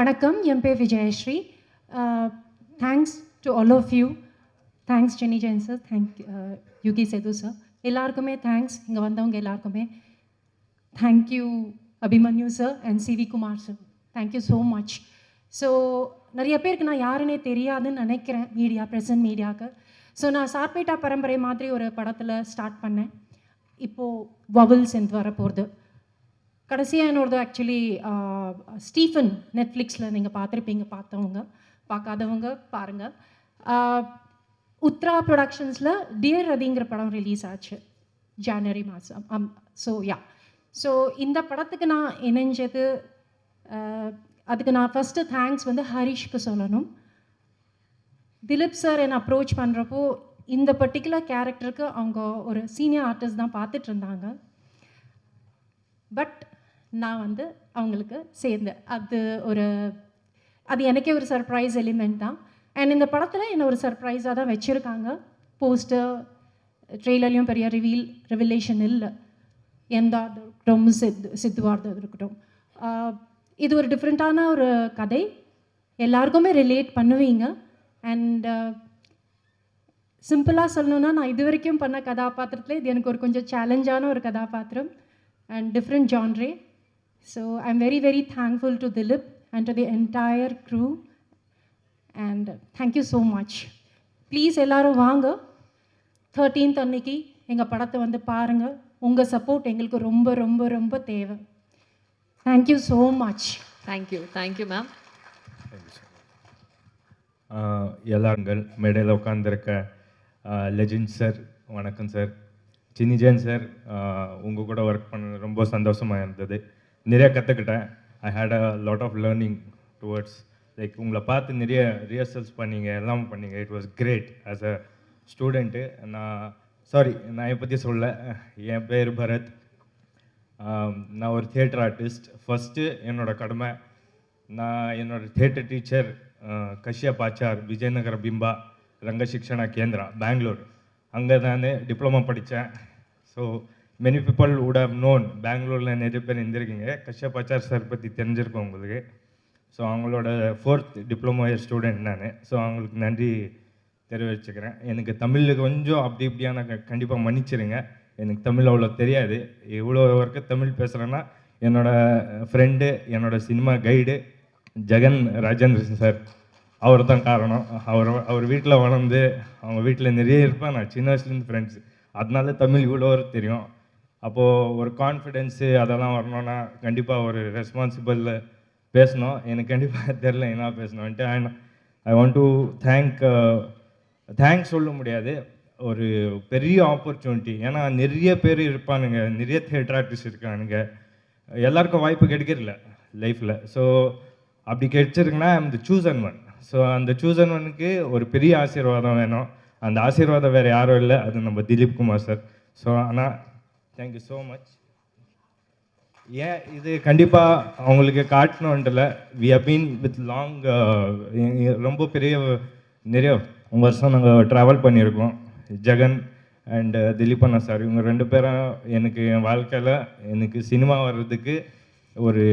வணக்கம், என் பேர் Vijayasri. Thanks to all of you. Thanks Jeni Jain sir, Yugi Sethu sir, எல்லாருக்குமே தேங்க்ஸ். இங்கே வந்தவங்க எல்லாருக்குமே thank you. Abhimanyu sir and CV Kumar sir, thank you so much. So நிறைய பேருக்கு நான் யாருன்னே தெரியாதுன்னு நினைக்கிறேன், ப்ரெசன்ட் மீடியாவுக்கு. ஸோ நான் சார்பேட்டா பரம்பரை மாதிரி ஒரு படத்தில் ஸ்டார்ட் பண்ணேன். இப்போது வவல்ஸ் என்று வரப்போகிறது. கடைசியாக என்னோடது ஆக்சுவலி ஸ்டீஃபன், நெட்ஃப்ளிக்ஸில் நீங்கள் பார்த்துருப்பீங்க, பார்த்தவங்க, பார்க்காதவங்க பாருங்கள். உத்ரா ப்ரொடக்ஷன்ஸில் டியர் ரதிங்கிற படம் ரிலீஸ் ஆச்சு ஜனவரி மாதம். ஸோ இந்த படத்துக்கு நான் இணைஞ்சது, அதுக்கு நான் ஃபஸ்ட்டு தேங்க்ஸ் வந்து ஹரிஷ்க்கு சொல்லணும். திலீப் சார் என்னை அப்ரோச் பண்ணுறப்போ இந்த பர்டிகுலர் கேரக்டருக்கு அவங்க ஒரு சீனியர் ஆர்டிஸ்ட் தான் பார்த்துட்டு இருந்தாங்க. பட் நான் வந்து அவங்களுக்கு சேர்ந்தேன். அது எனக்கே ஒரு சர்ப்ரைஸ் எலிமெண்ட் தான். அண்ட் இந்த படத்தில் என்னை ஒரு சர்ப்ரைஸாக தான் வச்சுருக்காங்க. போஸ்டர், ட்ரெய்லர்லையும் பெரிய ரிவிலேஷன் இல்லை. எந்த இருக்கட்டும், சித்துவார்த்தை இருக்கட்டும், இது ஒரு டிஃப்ரெண்ட்டான ஒரு கதை, எல்லாருக்குமே ரிலேட் பண்ணுவீங்க. அண்ட் சிம்பிளாக சொல்லணுன்னா, நான் இது வரைக்கும் பண்ண கதாபாத்திரத்தில் இது எனக்கு ஒரு கொஞ்சம் சேலஞ்சான ஒரு கதாபாத்திரம் and different genre. So I am very very thankful to Dileep and to the entire crew. And thank you so much. Please எல்லோரும் வாங்க, 13th அன்னைக்கு எங்கள் படத்தை வந்து பாருங்கள். உங்கள் சப்போர்ட் எங்களுக்கு ரொம்ப ரொம்ப ரொம்ப தேவை. Thank you so much. Thank you ma'am. எல்லாருங்கள் மேடையில் உட்காந்துருக்க லெஜெண்ட் சார், வணக்கம் சார். சின்னிஜன் சார், உங்கள் கூட ஒர்க் பண்ண ரொம்ப சந்தோஷமாக இருந்தது. நிறைய கற்றுக்கிட்டேன். I had a lot of learning towards like உங்களை பார்த்து நிறைய ரிஹர்சல்ஸ் பண்ணீங்க, எல்லாம் பண்ணீங்க. It was great. As a student நான் என் பற்றி சொல்ல, என் பேர் பரத். நான் ஒரு தியேட்டர் ஆர்டிஸ்ட். ஃபஸ்ட்டு என்னோடய கடமை, நான் என்னோடய தியேட்டர் டீச்சர் கஷ்யப் ஆச்சார், விஜயநகர பிம்பா ரங்கசிக்ஷணா கேந்திரா, பெங்களூர். அங்கே நான் டிப்ளமா படித்தேன். So many people would have known, பெங்களூரில் நிறைய பேர் இருந்திருக்கீங்க. கஷ்யப் ஆச்சார் சார் பற்றி தெரிஞ்சிருக்கோம் உங்களுக்கு. ஸோ அவங்களோட 4th டிப்ளமோ இயர் ஸ்டூடெண்ட் நான். ஸோ அவங்களுக்கு நன்றி தெரிவிச்சுக்கிறேன். எனக்கு தமிழ் கொஞ்சம் அப்படி இப்படியான கண்டிப்பாக மன்னிச்சிருங்க. எனக்கு தமிழ் அவ்வளோ தெரியாது. இவ்வளோ வரைக்கும் தமிழ் பேசுகிறேன்னா என்னோடய ஃப்ரெண்டு, என்னோடய cinema guide Jegan Rajendran sir, அவர் தான் காரணம். அவர் வீட்டில் வளர்ந்து அவங்க வீட்டில் நிறைய இருப்பேன். நான் சின்ன வயசுலேருந்து ஃப்ரெண்ட்ஸ், அதனால தமிழ் இவ்வளோ தெரியும். அப்போது ஒரு கான்ஃபிடென்ஸு அதெல்லாம் வரணும்னா கண்டிப்பாக ஒரு ரெஸ்பான்சிபிள் பேசணும். எனக்கு கண்டிப்பாக தெரில என்ன பேசணுன்ட்டு. And I want to thanks சொல்ல முடியாது, ஒரு பெரிய ஆப்பர்ச்சுனிட்டி. ஏன்னா நிறைய பேர் இருப்பானுங்க, நிறைய தியேட்டர் ஆர்டிஸ்ட் இருக்கானுங்க, எல்லாருக்கும் வாய்ப்பு கிடைக்கிறதில்ல லைஃப்பில். ஸோ அப்படி கிடைச்சிருக்குன்னா I am the chosen one. So அந்த சூசன் ஒனுக்கு ஒரு பெரிய ஆசீர்வாதம் வேணும். அந்த ஆசீர்வாதம் வேறு யாரும் இல்லை, அது நம்ம திலீப் குமார் சார். ஸோ ஆனால் தேங்க்யூ ஸோ மச். ஏன் இது கண்டிப்பாக அவங்களுக்கு காட்டணுன்ட்டுல, we have been with long, ரொம்ப பெரிய நிறைய வருஷம் நாங்கள் ட்ராவல் பண்ணியிருக்கோம். ஜெகன் அண்ட் திலீப் அண்ணா சார், இவங்க 2 பேரும் எனக்கு என் வாழ்க்கையில் எனக்கு சினிமா வர்றதுக்கு ஒரு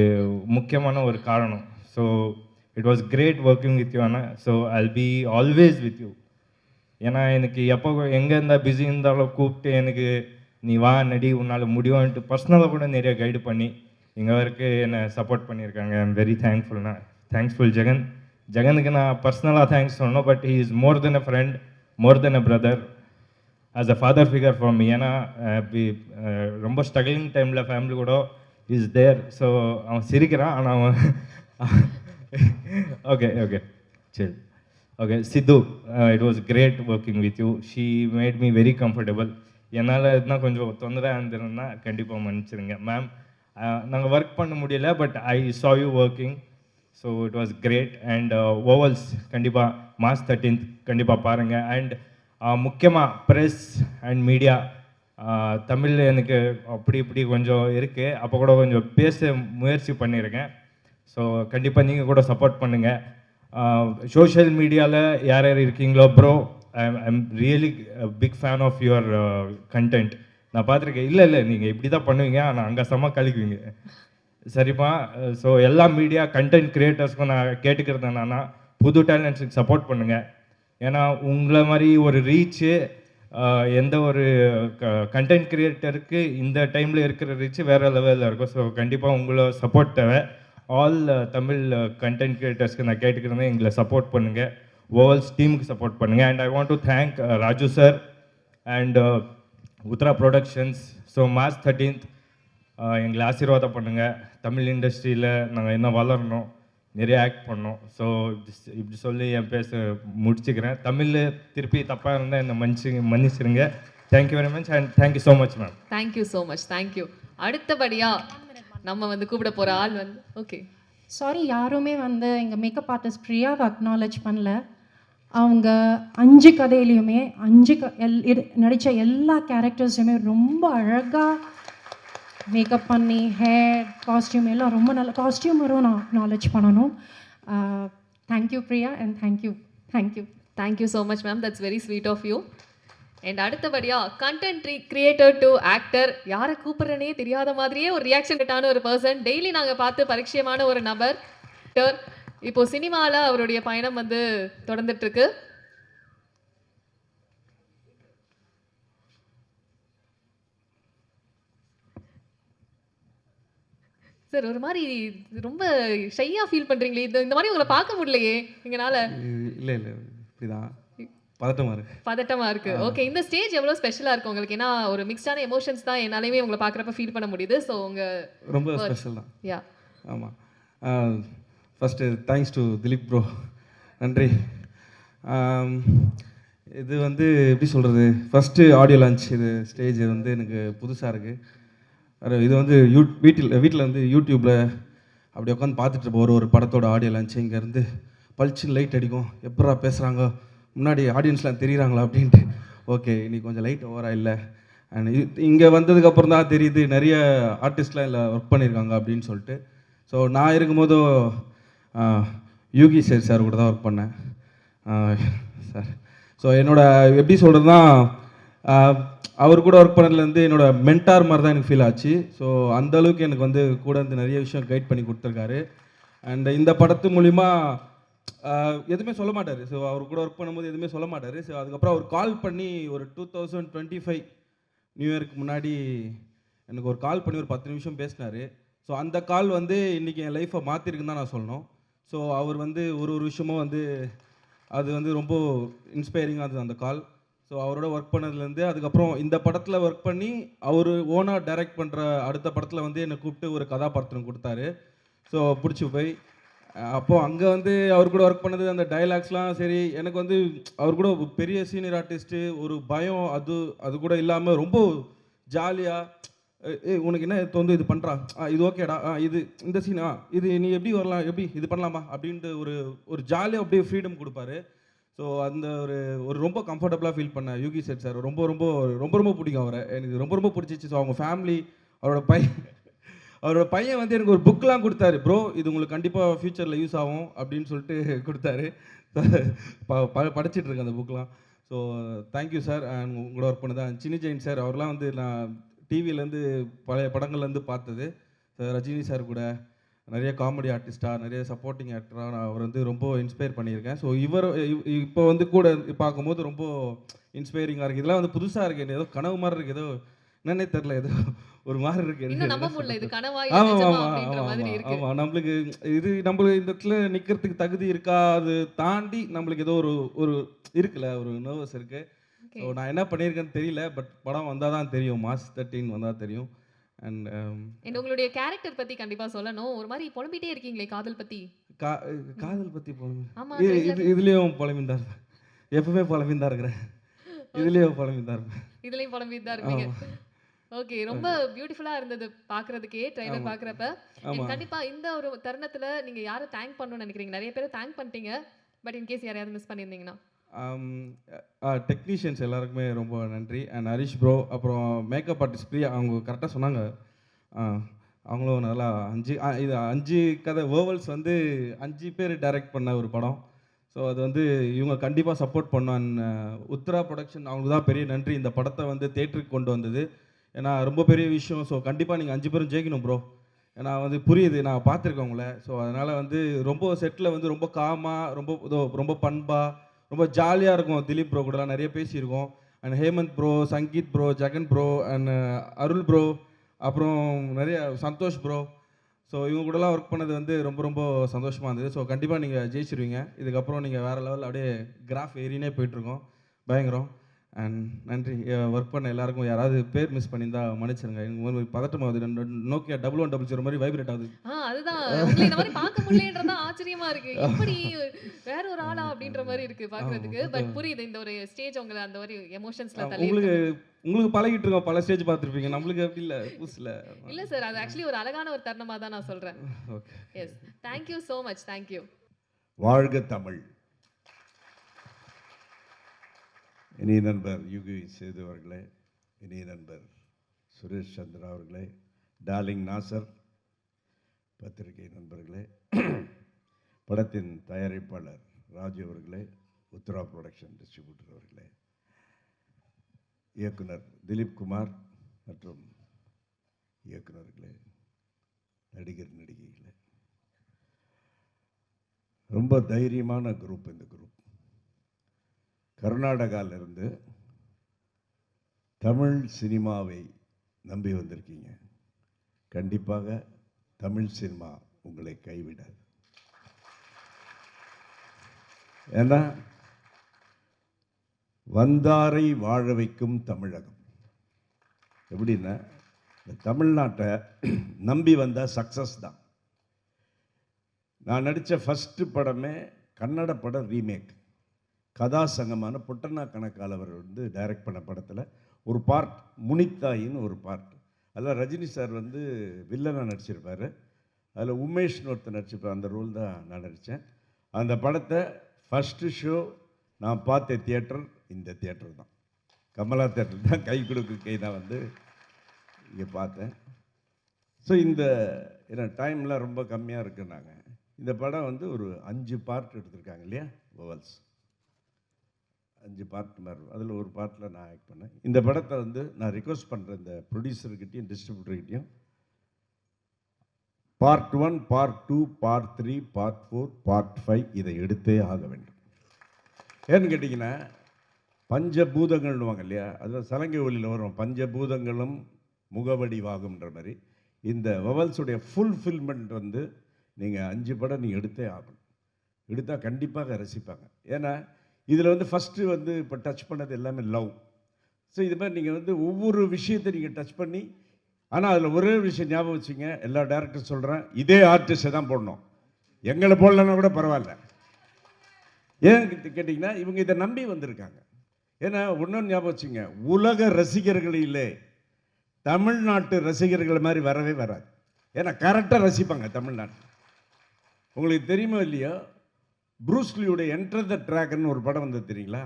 முக்கியமான ஒரு காரணம். So it was great working with you அண்ணா. So I'll be always with you. ஏன்னா எனக்கு எப்போ எங்கே இருந்தால் பிஸி இருந்தாலும் கூப்பிட்டு எனக்கு நீ வா நடி உன்னால் முடியும்ன்ட்டு பர்சனலாக கூட நிறைய கைடு பண்ணி இங்கே வரைக்கும் என்னை சப்போர்ட் பண்ணியிருக்காங்க. ஐ எம் வெரி தேங்க்ஃபுல்ண்ணா. தேங்க்ஸ்ஃபுல் ஜெகன். ஜெகனுக்கு நான் பர்சனலாக தேங்க்ஸ் சொன்னோம், but he is more than a friend, more than a brother, as a father figure for me. ஏன்னா ரொம்ப ஸ்ட்ரகிளிங் டைமில் ஃபேமிலி கூட இஸ் தேர். ஸோ அவன் சிரிக்கிறான், ஆனால் அவன் ஓகே ஓகே சரி okay. Sidhu, it was great working with you. She made me very comfortable. என்னால் எதுனா கொஞ்சம் தொந்தரவாக இருந்திருந்தா கண்டிப்பாக மன்னிச்சிருங்க மேம். நாங்கள் ஒர்க் பண்ண முடியல, but I saw you working. So it was great. And ஓவல்ஸ் கண்டிப்பாக மார்ச் 13th கண்டிப்பாக பாருங்கள். அண்ட் முக்கியமாக ப்ரெஸ் அண்ட் மீடியா, தமிழ் எனக்கு அப்படி இப்படி கொஞ்சம் இருக்குது, அப்போ கூட கொஞ்சம் பேச முயற்சி பண்ணியிருக்கேன். ஸோ கண்டிப்பாக நீங்கள் கூட சப்போர்ட் பண்ணுங்கள். சோஷியல் மீடியாவில் யார் யார் இருக்கீங்களோ bro, I'm really big fan of your content. நான் பார்த்துருக்கேன். இல்லை நீங்கள் இப்படி தான் பண்ணுவீங்க, ஆனால் அங்கே செம்ம கழிக்குவீங்க. சரிப்பா. ஸோ எல்லா மீடியா கண்டென்ட் க்ரியேட்டர்ஸ்க்கும் நான் கேட்டுக்கிறது என்னன்னா, புது டேலண்ட்ஸுக்கு சப்போர்ட் பண்ணுங்கள். ஏன்னா உங்களை மாதிரி ஒரு ரீச்சு எந்த ஒரு கண்டென்ட் க்ரியேட்டருக்கு இந்த டைமில் இருக்கிற ரீச்சு வேறு லெவலில் இருக்கும். ஸோ கண்டிப்பாக உங்களை சப்போர்ட் தேவை. ஆல் தமிழ் கண்டென்ட் க்ரியேட்டர்ஸ்க்கு நான் கேட்டுக்கிறேன், எங்களை சப்போர்ட் பண்ணுங்கள். ஓவல்ஸ் டீமுக்கு சப்போர்ட் பண்ணுங்கள். And I want to thank Raju sir and Uthra productions. So March 13th எங்களை ஆசீர்வாதம் பண்ணுங்கள். தமிழ் இண்டஸ்ட்ரியில் நாங்கள் இன்னும் வளரணும், நிறைய ஆக்ட் பண்ணோம். ஸோ இப்படி சொல்லி என் பேச முடிச்சுக்கிறேன். தமிழில் திருப்பி தப்பாக இருந்தால் என்னை மன்னிச்சிருங்க. Thank you very much and thank you so much ma'am. Thank you so much. Thank you. அடுத்தபடியாக நம்ம வந்து கூப்பிட போகிற ஆள் வந்து ஓகே சாரி, யாருமே வந்து எங்கள் மேக்கப் ஆர்டிஸ்ட் பிரியாவை அக்னாலேஜ் பண்ணல. அவங்க 5 கதையிலையுமே நடித்த எல்லா கேரக்டர்ஸுமே ரொம்ப அழகாக மேக்கப் பண்ணி ஹேர் காஸ்டியூம் எல்லாம் ரொம்ப நல்ல காஸ்டியூமரும் நான் அக்னாலேஜ் பண்ணணும். Thank you Priya and thank you so much ma'am. That's very sweet of you. And அடுத்தபடியாக கண்டென்ட் கிரியேட்டர் டு ஆக்டர், யாரை கூப்பிட்றனே தெரியாத மாதிரியே ஒரு ரியாக்ஷன் கிட்டான ஒரு பர்சன், டெய்லி நாங்கள் பார்த்து பரிச்சயமான ஒரு நபர். இப்போ சினிமாவில் அவருடைய பயணம் வந்து தொடர்ந்துட்டு இருக்கு. சார் ஒரு மாதிரி ரொம்ப ஷையாக ஃபீல் பண்ணுறீங்களே, இந்த மாதிரி உங்களை பார்க்க முடியலையே எங்களால். இல்லை இப்படிதான் பதட்டமா இருக்கு. ஓகே, இந்த ஸ்டேஜ் எவ்வளவு ஸ்பெஷலா இருக்கு உங்களுக்கு? ஏன்னா ஒரு மிக்ஸ்டான எமோஷன்ஸ் தான் என்னாலையுமே உங்களை பார்க்குறப்ப ஃபீல் பண்ண முடியுது. ஸோ உங்க ரொம்ப ஸ்பெஷல் தான். யா ஆமாம். First thanks to Dileep bro, நன்றி. இது வந்து எப்படி சொல்கிறது, ஃபஸ்ட்டு ஆடியோ லான்ச். இது ஸ்டேஜ் வந்து எனக்கு புதுசாக இருக்குது. இது வந்து வீட்டில் வந்து யூடியூப்பில் அப்படி உட்காந்து பார்த்துட்டு இருப்போம் ஒரு படத்தோட ஆடியோ லான்ச். இங்கேருந்து பளிச்சுன்னு லைட் அடிக்கும், எப்படா பேசுகிறாங்க, முன்னாடி ஆடியன்ஸ்லாம் தெரியுறாங்களா அப்படின்ட்டு. ஓகே, இன்னைக்கு கொஞ்சம் லைட் ஓவராக இல்லை அண்ட் இங்கே வந்ததுக்கப்புறம் தான் தெரியுது நிறைய ஆர்டிஸ்ட்லாம் இல்லை ஒர்க் பண்ணியிருக்காங்க அப்படின்னு சொல்லிட்டு. ஸோ நான் இருக்கும்போதும் யூகி சார் கூட தான் ஒர்க் பண்ணேன் சார். ஸோ எப்படி சொல்கிறதுனா அவர் கூட ஒர்க் பண்ணதுலேருந்து என்னோட மென்டார் மாதிரி தான் எனக்கு ஃபீல் ஆச்சு. ஸோ அந்தளவுக்கு எனக்கு வந்து கூட வந்து நிறைய விஷயம் கைட் பண்ணி கொடுத்துருக்காரு. அண்ட் இந்த படத்து மூலிமா எதுவுமே சொல்ல மாட்டார். ஸோ அவர் கூட ஒர்க் பண்ணும்போது எதுவுமே சொல்ல மாட்டார். ஸோ அதுக்கப்புறம் அவர் கால் பண்ணி ஒரு 2025 நியூ இயருக்கு முன்னாடி எனக்கு ஒரு கால் பண்ணி ஒரு 10 நிமிஷம் பேசினார். ஸோ அந்த கால் வந்து இன்றைக்கி என் லைஃப்பை மாற்றிருக்குன்னு தான் நான் சொல்லணும். ஸோ அவர் வந்து ஒரு விஷயமும் வந்து அது வந்து ரொம்ப இன்ஸ்பைரிங்காக இருந்தது அந்த கால். ஸோ அவரோட ஒர்க் பண்ணதுலேருந்து அதுக்கப்புறம் இந்த படத்தில் ஒர்க் பண்ணி அவர் ஓனாக டைரக்ட் பண்ணுற அடுத்த படத்தில் வந்து என்னை கூப்பிட்டு ஒரு கதாபாத்திரம் கொடுத்தாரு. ஸோ பிடிச்சி போய் அப்போது அங்கே வந்து அவர் கூட ஒர்க் பண்ணது அந்த டைலாக்ஸ்லாம் சரி, எனக்கு வந்து அவர் கூட பெரிய சீனியர் ஆர்டிஸ்ட்டு ஒரு பயம் அது கூட இல்லாமல் ரொம்ப ஜாலியாக உனக்கு என்ன தோந்து இது பண்ணுறா இது ஓகேடா இது இந்த சீனா இது நீ எப்படி வரலாம் எப்படி இது பண்ணலாமா அப்படின்ட்டு ஒரு ஜாலியாக அப்படியே ஃப்ரீடம் கொடுப்பாரு. ஸோ அந்த ஒரு ரொம்ப கம்ஃபர்டபுளாக ஃபீல் பண்ணேன் யூகி சார். ரொம்ப ரொம்ப ரொம்ப ரொம்ப பிடிக்கும் அவரை, எனக்கு ரொம்ப ரொம்ப பிடிச்சிச்சு. ஸோ அவங்க ஃபேமிலி அவரோட பையன் வந்து எனக்கு ஒரு புக்கெலாம் கொடுத்தாரு. ப்ரோ இது உங்களுக்கு கண்டிப்பாக ஃப்யூச்சரில் யூஸ் ஆகும் அப்படின்னு சொல்லிட்டு கொடுத்தாரு. படிச்சுட்ருக்கேன் அந்த புக்கெலாம். So thank you sir. அண்ட் உங்களோட ஒர்க் பண்ணதான் சின்னி ஜெயின் சார், அவர்லாம் வந்து நான் டிவிலேருந்து பழைய படங்கள்லேருந்து பார்த்தது. ரஜினி சார் கூட நிறைய காமெடி ஆர்டிஸ்ட்டாக நிறைய சப்போர்ட்டிங் ஆக்டராக நான் அவர் வந்து ரொம்ப இன்ஸ்பயர் பண்ணியிருக்கேன். ஸோ இப்போ வந்து கூட பார்க்கும்போது ரொம்ப இன்ஸ்பைரிங்காக இருக்குது. இதெல்லாம் வந்து புதுசாக இருக்குது, ஏதோ கனவு மாதிரி இருக்குது, ஏதோ என்னன்னே தெரில, ஏதோ ஒரு மாதிரி இருக்குது. ஆமாம் நம்மளுக்கு நம்மளுக்கு இந்த இடத்துல நிற்கிறதுக்கு தகுதி இருக்கா, அது தாண்டி நம்மளுக்கு ஏதோ ஒரு இருக்குல்ல, ஒரு நர்வஸ் இருக்குது. ஸோ நான் என்ன பண்ணியிருக்கேன்னு தெரியல, பட் படம் வந்தால் தான் தெரியும், மார்ச் 13 வந்தால் தெரியும். அண்ட் உங்களுடைய கேரக்டர் பற்றி கண்டிப்பாக சொல்லணும். ஒரு மாதிரி புலம்பிட்டே இருக்கீங்களே காதல் பற்றி. காதல் பற்றி இதுலேயும் புலம்பின்னு தான் இருப்பேன், எப்பவுமே புலம்பின்னு தான் இருக்கிறேன், இதுலேயும் புலம்பின்னு தான் இருப்பேன், இதுலேயும் புலம்பிட்டு தான் இருப்பீங்க. ஓகே, ரொம்ப பியூட்டிஃபுல்லாக இருந்தது பார்க்குறதுக்கே ட்ரைலர் பார்க்குறப்ப. கண்டிப்பாக இந்த ஒரு தருணத்தில் நீங்கள் யாரை தேங்க் பண்ணணும்னு நினைக்கிறீங்க? நிறைய பேரை தேங்க் பண்ணிட்டீங்க, பட் இன்கேஸ் யாரையாவது மிஸ் பண்ணியிருந்தீங்கன்னா? டெக்னீஷியன்ஸ் எல்லாருக்குமே ரொம்ப நன்றி. அண்ட் ஹரிஷ் ப்ரோ, அப்புறம் மேக்கப் ஆர்டிஸ்ட் பிரியா, அவங்க கரெக்டாக சொன்னாங்க. அவங்களும் நல்லா 5 கதை வேர்வல்ஸ் வந்து 5 பேர் டைரக்ட் பண்ண ஒரு படம். ஸோ அது வந்து இவங்க கண்டிப்பாக சப்போர்ட் பண்ணோம். அண்ட் உத்ரா ப்ரொடக்ஷன், அவங்களுக்கு தான் பெரிய நன்றி இந்த படத்தை வந்து தேட்டருக்கு கொண்டு வந்தது. ஏன்னா ரொம்ப பெரிய விஷயம். ஸோ கண்டிப்பாக நீங்கள் 5 பேரும் ஜெயிக்கணும் ப்ரோ. ஏன்னா வந்து புரியுது, நான் பார்த்துருக்கேன் உங்களை. ஸோ அதனால் வந்து ரொம்ப செட்டில் வந்து ரொம்ப காமாக ரொம்ப பண்பாக ரொம்ப ஜாலியாக இருக்கும். திலீப் ப்ரோ கூடலாம் நிறைய பேசியிருக்கோம். And Hemanth bro, Sangeeth bro, Jagan bro, and Arul bro, அப்புறம் நிறைய சந்தோஷ் ப்ரோ. ஸோ இவங்க கூடலாம் ஒர்க் பண்ணது வந்து ரொம்ப ரொம்ப சந்தோஷமாக இருந்தது. ஸோ கண்டிப்பாக நீங்கள் ஜெயிச்சிருவீங்க. இதுக்கப்புறம் நீங்கள் வேறு லெவலில் அப்படியே கிராஃப் ஏறினே போயிட்டுருக்கோம், பயங்கரம். அண்ட் நன்றி. ஒர்க் பண்ண எல்லாருக்கும் யாராவது பேர் மிஸ் பண்ணியிருந்தா மன்னிச்சிருங்க. எனக்கு ஒரு பதட்டமாகுது, நோக்கியா 1100 மாதிரி வைப்ரேட் ஆகுது. அதுதான் உங்களை இந்த மாதிரி பார்க்க முடியலன்றதா ஆச்சரியமா இருக்கு. எப்படி வேற ஒரு ஆளா அப்படின்ற மாதிரி இருக்கு பார்க்கறதுக்கு. பட் புரியுது, இந்த ஒரு ஸ்டேஜ் உங்களை அந்த மாதிரி எமோஷன்ஸ்ல தள்ளி உங்களுக்கு பழகிட்டு இருக்கோம், பல ஸ்டேஜ் பார்த்துருப்பீங்க, நம்மளுக்கு அப்படி இல்லை, புதுசில் இல்லை சார். அது ஆக்சுவலி ஒரு அழகான ஒரு தருணமாக தான் நான் சொல்கிறேன். Okay, yes, thank you so much. Thank you. வாழ்க தமிழ். இனிய நண்பர் யுகி சேது அவர்களே, இனிய நண்பர் சுரேஷ் சந்திரா அவர்களே, டார்லிங் நாசர், பத்திரிகை நண்பர்களே, படத்தின் தயாரிப்பாளர் ராஜு அவர்களே, உத்ரா ப்ரொடக்ஷன் டிஸ்ட்ரிபியூட்டர் அவர்களே, இயக்குனர் திலீப் குமார் மற்றும் இயக்குனர்களே, நடிகர் நடிகைகளே, ரொம்ப தைரியமான குரூப் இந்த குரூப். கர்நாடகாவிலிருந்து தமிழ் சினிமாவை நம்பி வந்திருக்கீங்க. கண்டிப்பாக தமிழ் சினிமா உங்களை கைவிடாது. ஏன்னா வந்தாரை வாழ வைக்கும் தமிழகம். எப்படின்னா இந்த தமிழ்நாட்டை நம்பி வந்த சக்ஸஸ் தான். நான் நடித்த ஃபஸ்ட்டு படமே கன்னட படம் ரீமேக். கதாசங்கமான புட்டண்ணா கணக்கால் அவர் வந்து டைரக்ட் பண்ண படத்தில் ஒரு பார்ட் முனித்தாயின்னு ஒரு பார்ட். அதில் ரஜினி சார் வந்து வில்லனாக நடிச்சிருப்பார். அதில் உமேஷ்னு ஒருத்தர் நடிச்சிருப்பார். அந்த ரோல் தான் நான் நடித்தேன். அந்த படத்தை ஃபஸ்ட்டு ஷோ நான் பார்த்த தியேட்டர் இந்த தியேட்டர் தான். கமலா தேட்டர் தான் கை கொடுக்கு கை தான் வந்து இங்கே பார்த்தேன். ஸோ இந்த ஏன்னா டைம்லாம் ரொம்ப கம்மியாக இருக்குன்னாங்க. இந்த படம் வந்து ஒரு 5 பார்ட் எடுத்திருக்காங்க இல்லையா, வவல்ஸ் 5 பார்ட் மாதிரி. அதில் ஒரு பார்ட்டில் நான் ஆக்ட் பண்ணேன். இந்த படத்தை வந்து நான் ரிக்வஸ்ட் பண்ணுறேன் இந்த ப்ரொடியூசர்கிட்டையும் டிஸ்ட்ரிபியூட்டர்கிட்டையும், part 1, part 2, part 3, part 4, part 5 இதை எடுத்தே ஆக வேண்டும். ஏன்னு கேட்டிங்கன்னா பஞ்சபூதங்கள்னுவாங்க இல்லையா, அதில் சலங்கை ஒலியில் வரும் பஞ்சபூதங்களும் முகவடிவாகும்ன்ற மாதிரி இந்த வவல்ஸுடைய ஃபுல்ஃபில்மெண்ட் வந்து நீங்கள் 5 படம் நீங்கள் எடுத்தே ஆகணும். எடுத்தால் கண்டிப்பாக ரசிப்பாங்க. ஏன்னா இதில் வந்து ஃபஸ்ட்டு வந்து இப்போ டச் பண்ணது எல்லாமே லவ். ஸோ இது மாதிரி நீங்கள் வந்து ஒவ்வொரு விஷயத்தை நீங்கள் டச் பண்ணி, ஆனால் அதில் ஒரே விஷயம் ஞாபகம் வச்சுங்க, எல்லா டேரக்டர் சொல்கிறேன், இதே ஆர்டிஸ்ட்டை தான் போடணும், எங்களை போடலன்னா கூட பரவாயில்ல. ஏன் கேட்டிங்கன்னா இவங்க இதை நம்பி வந்திருக்காங்க. ஏன்னா ஒன்றும் ஞாபகம் வச்சுங்க, உலக ரசிகர்களிலே தமிழ்நாட்டு ரசிகர்கள் மாதிரி வரவே வராது. ஏன்னா கரெக்டாக ரசிப்பாங்க தமிழ்நாட்டில். உங்களுக்கு தெரியுமோ இல்லையோ, ப்ரூஸ்லியுடைய என்டர் த ட்ராக்னு ஒரு படம் வந்தது தெரியுங்களா?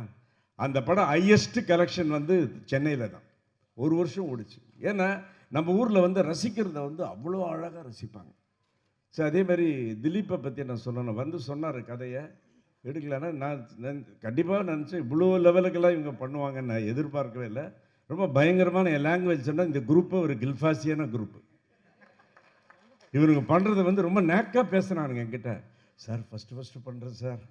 அந்த படம் ஹையஸ்ட் கலெக்ஷன் வந்து சென்னையில் தான் 1 வருஷம் ஓடிச்சு. ஏன்னா நம்ம ஊரில் வந்து ரசிக்கிறத வந்து அவ்வளோ அழகாக ரசிப்பாங்க. ஸோ அதே மாதிரி திலீப்பை பற்றி நான் சொல்லணும். வந்து சொன்னார் கதையை எடுக்கலைன்னா நான் கண்டிப்பாக நினச்சேன் இவ்வளோ லெவலுக்கெல்லாம் இவங்க பண்ணுவாங்கன்னு நான் எதிர்பார்க்கவே இல்லை. ரொம்ப பயங்கரமான என் லாங்குவேஜ் சொன்னால் இந்த குரூப்பை ஒரு கில்ஃபாசியான குரூப்பு. இவருங்க பண்ணுறது வந்து ரொம்ப நேக்காக பேசுனானுங்க என்கிட்ட. சார் ஃபஸ்ட்டு பண்ணுறேன் சார்,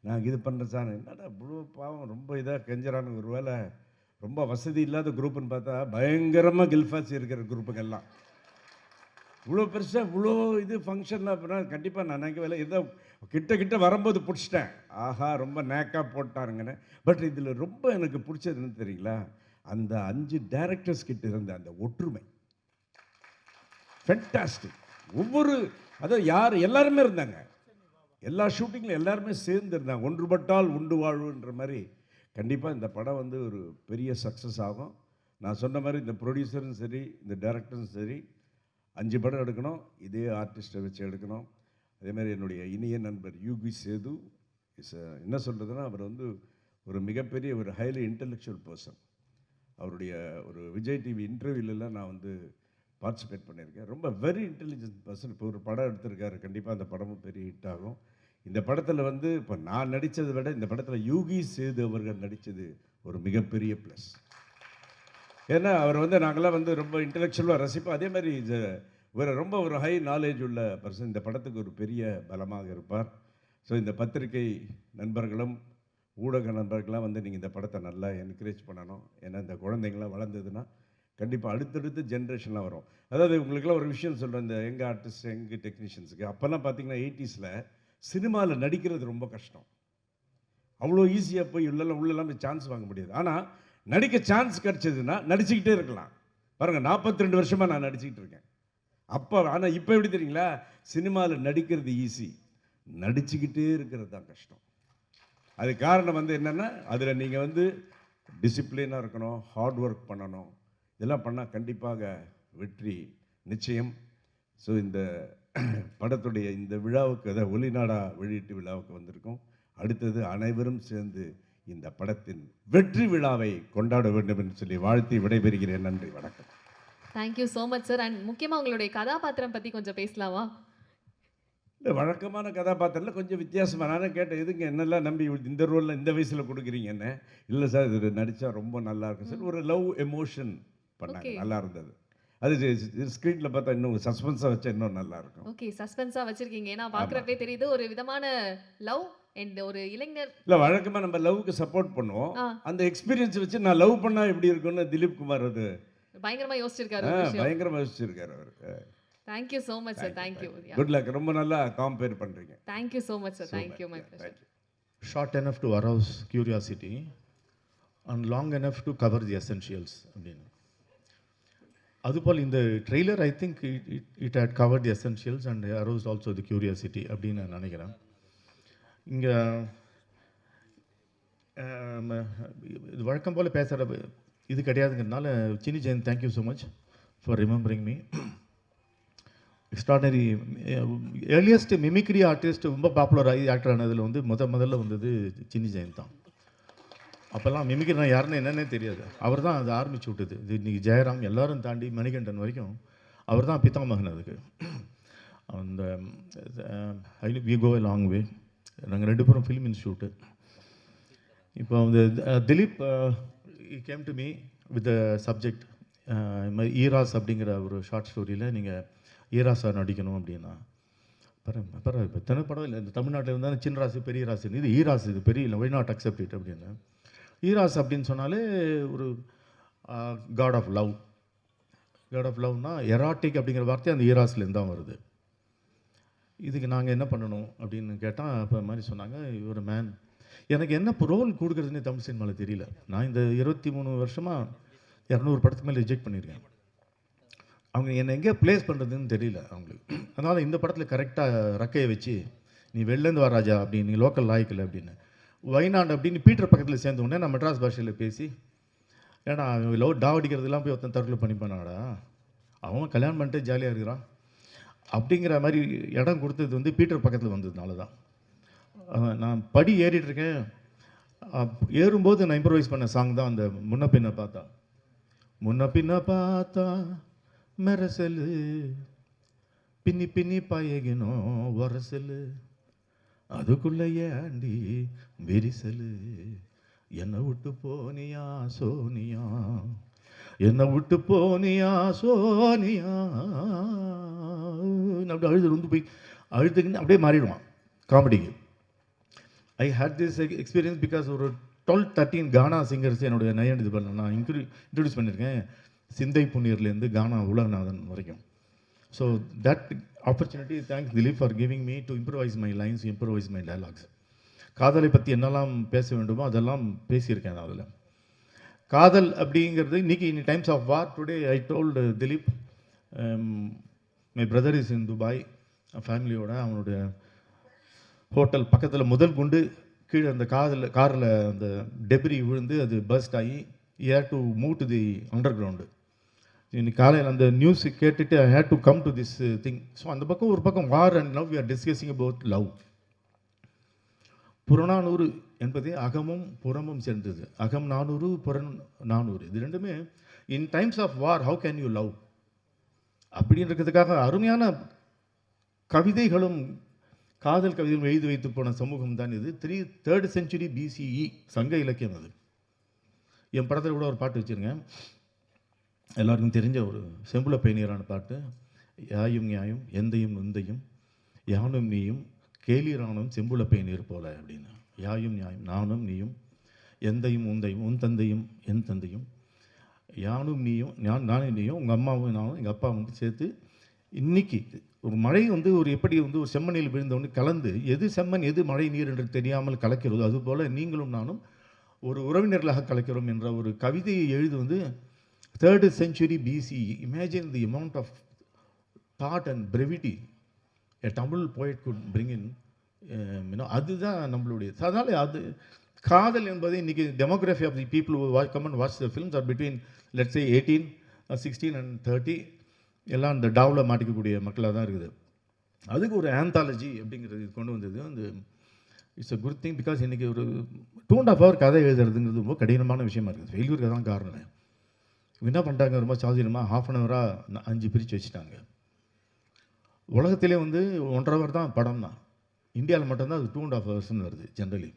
நான் இது பண்ணுறேன் சார். என்னடா இவ்வளோ பாவம் ரொம்ப இதாக கெஞ்சறானுங்க, ஒரு வேளை ரொம்ப வசதி இல்லாத குரூப்புன்னு பார்த்தா பயங்கரமாக கில்ஃபாசி இருக்கிற குரூப்புங்கெல்லாம் இவ்வளோ பெருசாக இவ்வளோ இது ஃபங்க்ஷனில் அப்படின்னா கண்டிப்பாக நான் நினைக்கவே ஏதோ கிட்ட வரும்போது பிடிச்சிட்டேன், ஆஹா ரொம்ப நேக்காக போட்டாருங்கன்னு. பட் இதில் ரொம்ப எனக்கு பிடிச்சது என்ன தெரியுங்களா, அந்த 5 டைரக்டர்ஸ் கிட்ட இருந்த அந்த ஒற்றுமை ஃபென்டாஸ்டிக். ஒவ்வொரு அதாவது யார் எல்லாருமே இருந்தாங்க, எல்லா ஷூட்டிங்கில் எல்லாருமே சேர்ந்து இருந்தாங்க. ஒன்றுபட்டால் உண்டு வாழ்வுன்ற மாதிரி கண்டிப்பாக இந்த படம் வந்து ஒரு பெரிய சக்ஸஸ் ஆகும். நான் சொன்ன மாதிரி இந்த ப்ரொடியூசரும் சரி, இந்த டைரக்டரும் சரி, 5 படம் எடுக்கணும், இதே ஆர்டிஸ்ட்டை வச்சு எடுக்கணும். அதே மாதிரி என்னுடைய இனிய நண்பர் யூகி சேது என்ன சொல்கிறதுனா, அவர் வந்து ஒரு மிகப்பெரிய ஒரு ஹைலி இன்டெலெக்சுவல் பர்சன். அவருடைய ஒரு விஜய் டிவி இன்டர்வியூலெலாம் நான் வந்து பார்ட்டிசிபேட் பண்ணியிருக்கேன். ரொம்ப வெரி இன்டெலிஜென்ட் பர்சன். இப்போ ஒரு படம் எடுத்திருக்காரு, கண்டிப்பாக அந்த படமும் பெரிய ஹிட் ஆகும். இந்த படத்தில் வந்து இப்போ நான் நடித்ததை விட இந்த படத்தில் யூகி சேது அவர்கள் நடித்தது ஒரு மிகப்பெரிய ப்ளஸ். ஏன்னா அவர் வந்து நாங்களாம் வந்து ரொம்ப இன்டெலெக்சுவலாக ரசிப்போம். அதே மாதிரி ரொம்ப ஒரு ஹை நாலேஜ் உள்ள பர்சன். இந்த படத்துக்கு ஒரு பெரிய பலமாக இருப்பார். ஸோ இந்த பத்திரிகை நண்பர்களும் ஊடக நண்பர்கள்லாம் வந்து நீங்கள் இந்த படத்தை நல்லா என்கரேஜ் பண்ணணும். ஏன்னா இந்த குழந்தைங்களாம் வளர்ந்ததுன்னா கண்டிப்பாக அடுத்தடுத்து ஜென்ரேஷன்லாம் வரும். அதாவது உங்களுக்குலாம் ஒரு விஷயம் சொல்கிறேன், இந்த எங்கள் ஆர்டிஸ்ட் எங்கள் டெக்னீஷியன்ஸுக்கு அப்போல்லாம் பார்த்தீங்கன்னா 80s சினிமாவில் நடிக்கிறது ரொம்ப கஷ்டம். அவ்வளோ ஈஸியாக போய் உள்ளெல்லாம் போய் சான்ஸ் வாங்க முடியாது. ஆனால் நடிக்க சான்ஸ் கிடச்சதுன்னா நடிச்சுக்கிட்டே இருக்கலாம். பாருங்கள் 42 வருஷமாக நான் நடிச்சுக்கிட்டு இருக்கேன். அப்போ ஆனால் இப்போ எப்படி தெரியுங்களா, சினிமாவில் நடிக்கிறது ஈஸி, நடிச்சுக்கிட்டே இருக்கிறது தான் கஷ்டம். அது காரணம் வந்து என்னென்னா, அதில் நீங்கள் வந்து டிசிப்ளினாக இருக்கணும், ஹார்ட் ஒர்க் பண்ணணும். இதெல்லாம் பண்ணால் கண்டிப்பாக வெற்றி நிச்சயம். ஸோ இந்த படத்துடைய இந்த விழாவுக்கு, அதாவது ஒளிநாடா வெளியீட்டு விழாவுக்கு வந்திருக்கோம். அடுத்தது அனைவரும் சேர்ந்து இந்த படத்தின் வெற்றி விழாவை கொண்டாட வேண்டும் என்று சொல்லி வாழ்த்தி விடைபெறுகிறேன். நன்றி, வணக்கம். Thank you so much sir. And முக்கியமாக உங்களுடைய கதாபாத்திரம் பற்றி கொஞ்சம் பேசலாமா? இந்த வழக்கமான கதாபாத்திரத்தில் கொஞ்சம் வித்தியாசமாக நானே கேட்டேன், எதுங்க என்னெல்லாம் நம்பி இந்த ரோலில் இந்த வயசில் கொடுக்குறீங்க என்ன? இல்லை சார், இது நடித்தா ரொம்ப நல்லா இருக்கும் சார். ஒரு லவ் எமோஷன் பண்ணாங்க, நல்லா இருந்தது. அது ஸ்க்ரீனில் பார்த்தா இன்னும் சஸ்பென்ஸாக வச்சா இன்னும் நல்லா இருக்கும். ஓகே, சஸ்பென்ஸாக வச்சுருக்கீங்க. ஏன்னா பார்க்குறப்பே தெரியுது ஒரு விதமான லவ் அண்ட் ஒரு இளைஞர். இல்லை, வழக்கமாக நம்ம லவ்வுக்கு சப்போர்ட் பண்ணுவோம். அந்த எக்ஸ்பீரியன்ஸ் வச்சு நான் லவ் பண்ணால் எப்படி இருக்குன்னு திலீப் குமார் அது பயங்கரமாக யோசிச்சிருக்காரு. பயங்கரமாக யோசிச்சிருக்காரு அவர். Thank you so much sir. Thank you. Good luck. ரொம்ப நல்லா காம்பேர் பண்ணுறீங்க. Thank you so much sir. Thank you. My pleasure. Short enough to arouse curiosity and long enough to cover the essentials அப்படின்னு. அதுபோல் இந்த trailer I think it had cover the essentials and arouse also the curiosity அப்படின்னு நான் நினைக்கிறேன். இங்கே இது வழக்கம் போல் பேசுகிற இது கிடையாதுங்கிறதுனால Chinni Jayanth thank you so much for remembering me. Extraordinary earliest mimicry artist ரொம்ப பாப்புலர் ஆகி ஆக்டர் ஆனதில் வந்து முதல்ல வந்தது சின்னி ஜெயந்த் தான். அப்போல்லாம் மிமிக்ரி நான் யாருன்னு என்னன்னே தெரியாது. அவர் தான் அதை ஆரம்பிச்சு விட்டது. இது இன்றைக்கி ஜெயராம் எல்லாரும் தாண்டி மணிகண்டன் வரைக்கும் அவர் தான் பிதாமகன் அதுக்கு. அந்த we go a long way. நாங்கள் 2 பேரும் ஃபிலிம் இன்ஸ்டியூட்டு. இப்போ வந்து Dileep came to me with subject இது மாதிரி ஈராஸ் அப்படிங்கிற ஒரு ஷார்ட் ஸ்டோரியில் நீங்கள் ஈராஸாக நடிக்கணும் அப்படின்னா பரவாயில்ல எத்தனை படம் இல்லை இந்த தமிழ்நாட்டில் இருந்தால் சின்ன ராசி பெரிய ராசி இது ஈராஸ் இது பெரிய இல்லை, ஒய் நாட் அக்செப்ட் இட் அப்படின்னு. ஈராஸ் அப்படின்னு சொன்னாலே ஒரு god of love. God of லவ்னா எராட்டிக் அப்படிங்கிற வார்த்தை அந்த ஈராஸ்லேருந்து தான் வருது. இதுக்கு நாங்கள் என்ன பண்ணணும் அப்படின்னு கேட்டால் அப்போ மாதிரி சொன்னாங்க ஒரு மேன். எனக்கு என்ன ரோல் கொடுக்குறதுனே தமிழ் சினிமாவில் தெரியல. நான் இந்த 23 வருஷமாக 200 படத்துக்கு மேலே ரிஜெக்ட் பண்ணியிருக்கேன். அவங்க என்னை எங்கே ப்ளேஸ் பண்ணுறதுன்னு தெரியல அவங்களுக்கு. அதனால் இந்த படத்தில் கரெக்டாக ரக்கையை வச்சு நீ வெளிலேருந்து வா ராஜா அப்படின்னு, நீ லோக்கல் லாய்க்கில் அப்படின்னு, வயநாடு அப்படின்னு பீட்டர் பக்கத்தில் சேர்ந்த உடனே நான் மெட்ராஸ் பாஷையில் பேசி, ஏன்னா லவ் டாவடிக்கிறதுலாம் போய் ஒருத்தன் தற்கொலை பண்ணிப்பானாடா, அவன் கல்யாணம் பண்ணிட்டு ஜாலியாக இருக்கிறான் அப்படிங்கிற மாதிரி இடம் கொடுத்தது வந்து பீட்டர் பக்கத்தில் வந்ததுனால தான். நான் படி ஏறிட்டுருக்கேன், ஏறும்போது நான் இம்ப்ரவைஸ் பண்ண சாங் தான் அந்த முன்ன பின்ன பார்த்தா. முன்ன பின்ன பார்த்தா மெரசலு பின்னி பின்னி பழகினோம் வரசலு அதுக்குள்ள ஏண்டி விரிசலு என்னை விட்டு போனியா சோனியா என்னை விட்டு போனியா சோனியா அப்படி அழுது வந்து போய் அழுதுக்குன்னு அப்படியே மாறிடுவான் காமெடிக்கு. ஐ ஹேட் திஸ் எக்ஸ்பீரியன்ஸ் பிகாஸ் ஒரு 12-13 கானா சிங்கர்ஸ் என்னுடைய நயன் இது பண்ண நான் இன்ட்ரடியூஸ் பண்ணியிருக்கேன். சிந்தை புண்ணியர்லேருந்து கானா உலகநாதன் வரைக்கும். So that opportunity thanks Dileep for giving me to improvise my lines, improvise my dialogues. காதலை பற்றி என்னெல்லாம் பேச வேண்டுமோ அதெல்லாம் பேசியிருக்கேன் நான் அதில். காதல் அப்படிங்கிறது இன்றைக்கி in times of war today I told Dileep my brother is in Dubai ஃபேமிலியோட, அவனுடைய ஹோட்டல் பக்கத்தில் முதல் குண்டு கீழே அந்த காரில் அந்த டெப்ரி விழுந்து அது பர்ஸ்ட் ஆகி air to move to the underground. இன்னைக்கு காலையில் அந்த நியூஸ் கேட்டுட்டு I had to come to this thing. So அந்த பக்கம் ஒரு பக்கம் war and love, we are discussing about love. புறநானூறு என்பது அகமும் புறமும் சேர்ந்தது. அகம் 400 புறம் 400 இது ரெண்டுமே in times of war how can you love அப்படின்றதுக்காக அருமையான கவிதைகளும் காதல் கவிதைகளும் எழுதி வைத்து போன சமூகம் தான் இது. 3rd century BCE சங்க இலக்கியம் அது. என் படத்தில் கூட ஒரு பாட்டு வச்சுருங்க, எல்லாருக்கும் தெரிஞ்ச ஒரு செம்புல பயணியரான பாட்டு. யாயும் நியாயும் எந்தையும் நுந்தையும் யானும் நீயும் கேலிரானும் செம்புல பயணியர் போல அப்படின்னு. யாயும் நியாயம் நானும் நீயும் எந்தையும் உந்தையும் உன் தந்தையும் என் தந்தையும் யானும் நீயும் நானும் நீயும் உங்கள் அம்மாவும் நானும் எங்கள் அப்பா வந்து சேர்த்து. இன்றைக்கி ஒரு மழை வந்து ஒரு எப்படி வந்து ஒரு செம்மண்ணில் விழுந்தவொன்னு கலந்து எது செம்மண் எது மழை நீர் என்று தெரியாமல் கலக்கிறது, அதுபோல் நீங்களும் நானும் ஒரு உறவினர்களாக கலக்கிறோம் என்ற ஒரு கவிதையை எழுது வந்து 3rd century BCE. Imagine the amount of thought and brevity a Tamil poet could bring in. அதுதான் நம்மளுடைய. அதனால் அது காதல் என்பது இன்றைக்கி demography of the people who come and watch the films are between let's say 18, 16 and 30. எல்லாம் இந்த டாவில் மாட்டிக்கக்கூடிய மக்களாக தான் இருக்குது. அதுக்கு ஒரு ஆந்தாலஜி அப்படிங்கிறது கொண்டு வந்தது அந்த it's a good thing. Because இன்றைக்கி ஒரு 2.5 hour கதை எழுதுறதுங்கிறது ரொம்ப கடினமான விஷயமா இருக்குது. ஃபெயில்யூருக்கு தான் காரணம். என்ன பண்ணிட்டாங்க, ரொம்ப சாதினமாக 1/2 hour 5 பிரித்து வச்சுட்டாங்க. உலகத்திலே வந்து 1.5 hour தான் படம் தான். இந்தியாவில் மட்டும்தான் அது 2.5 hours வருது ஜென்ரலி.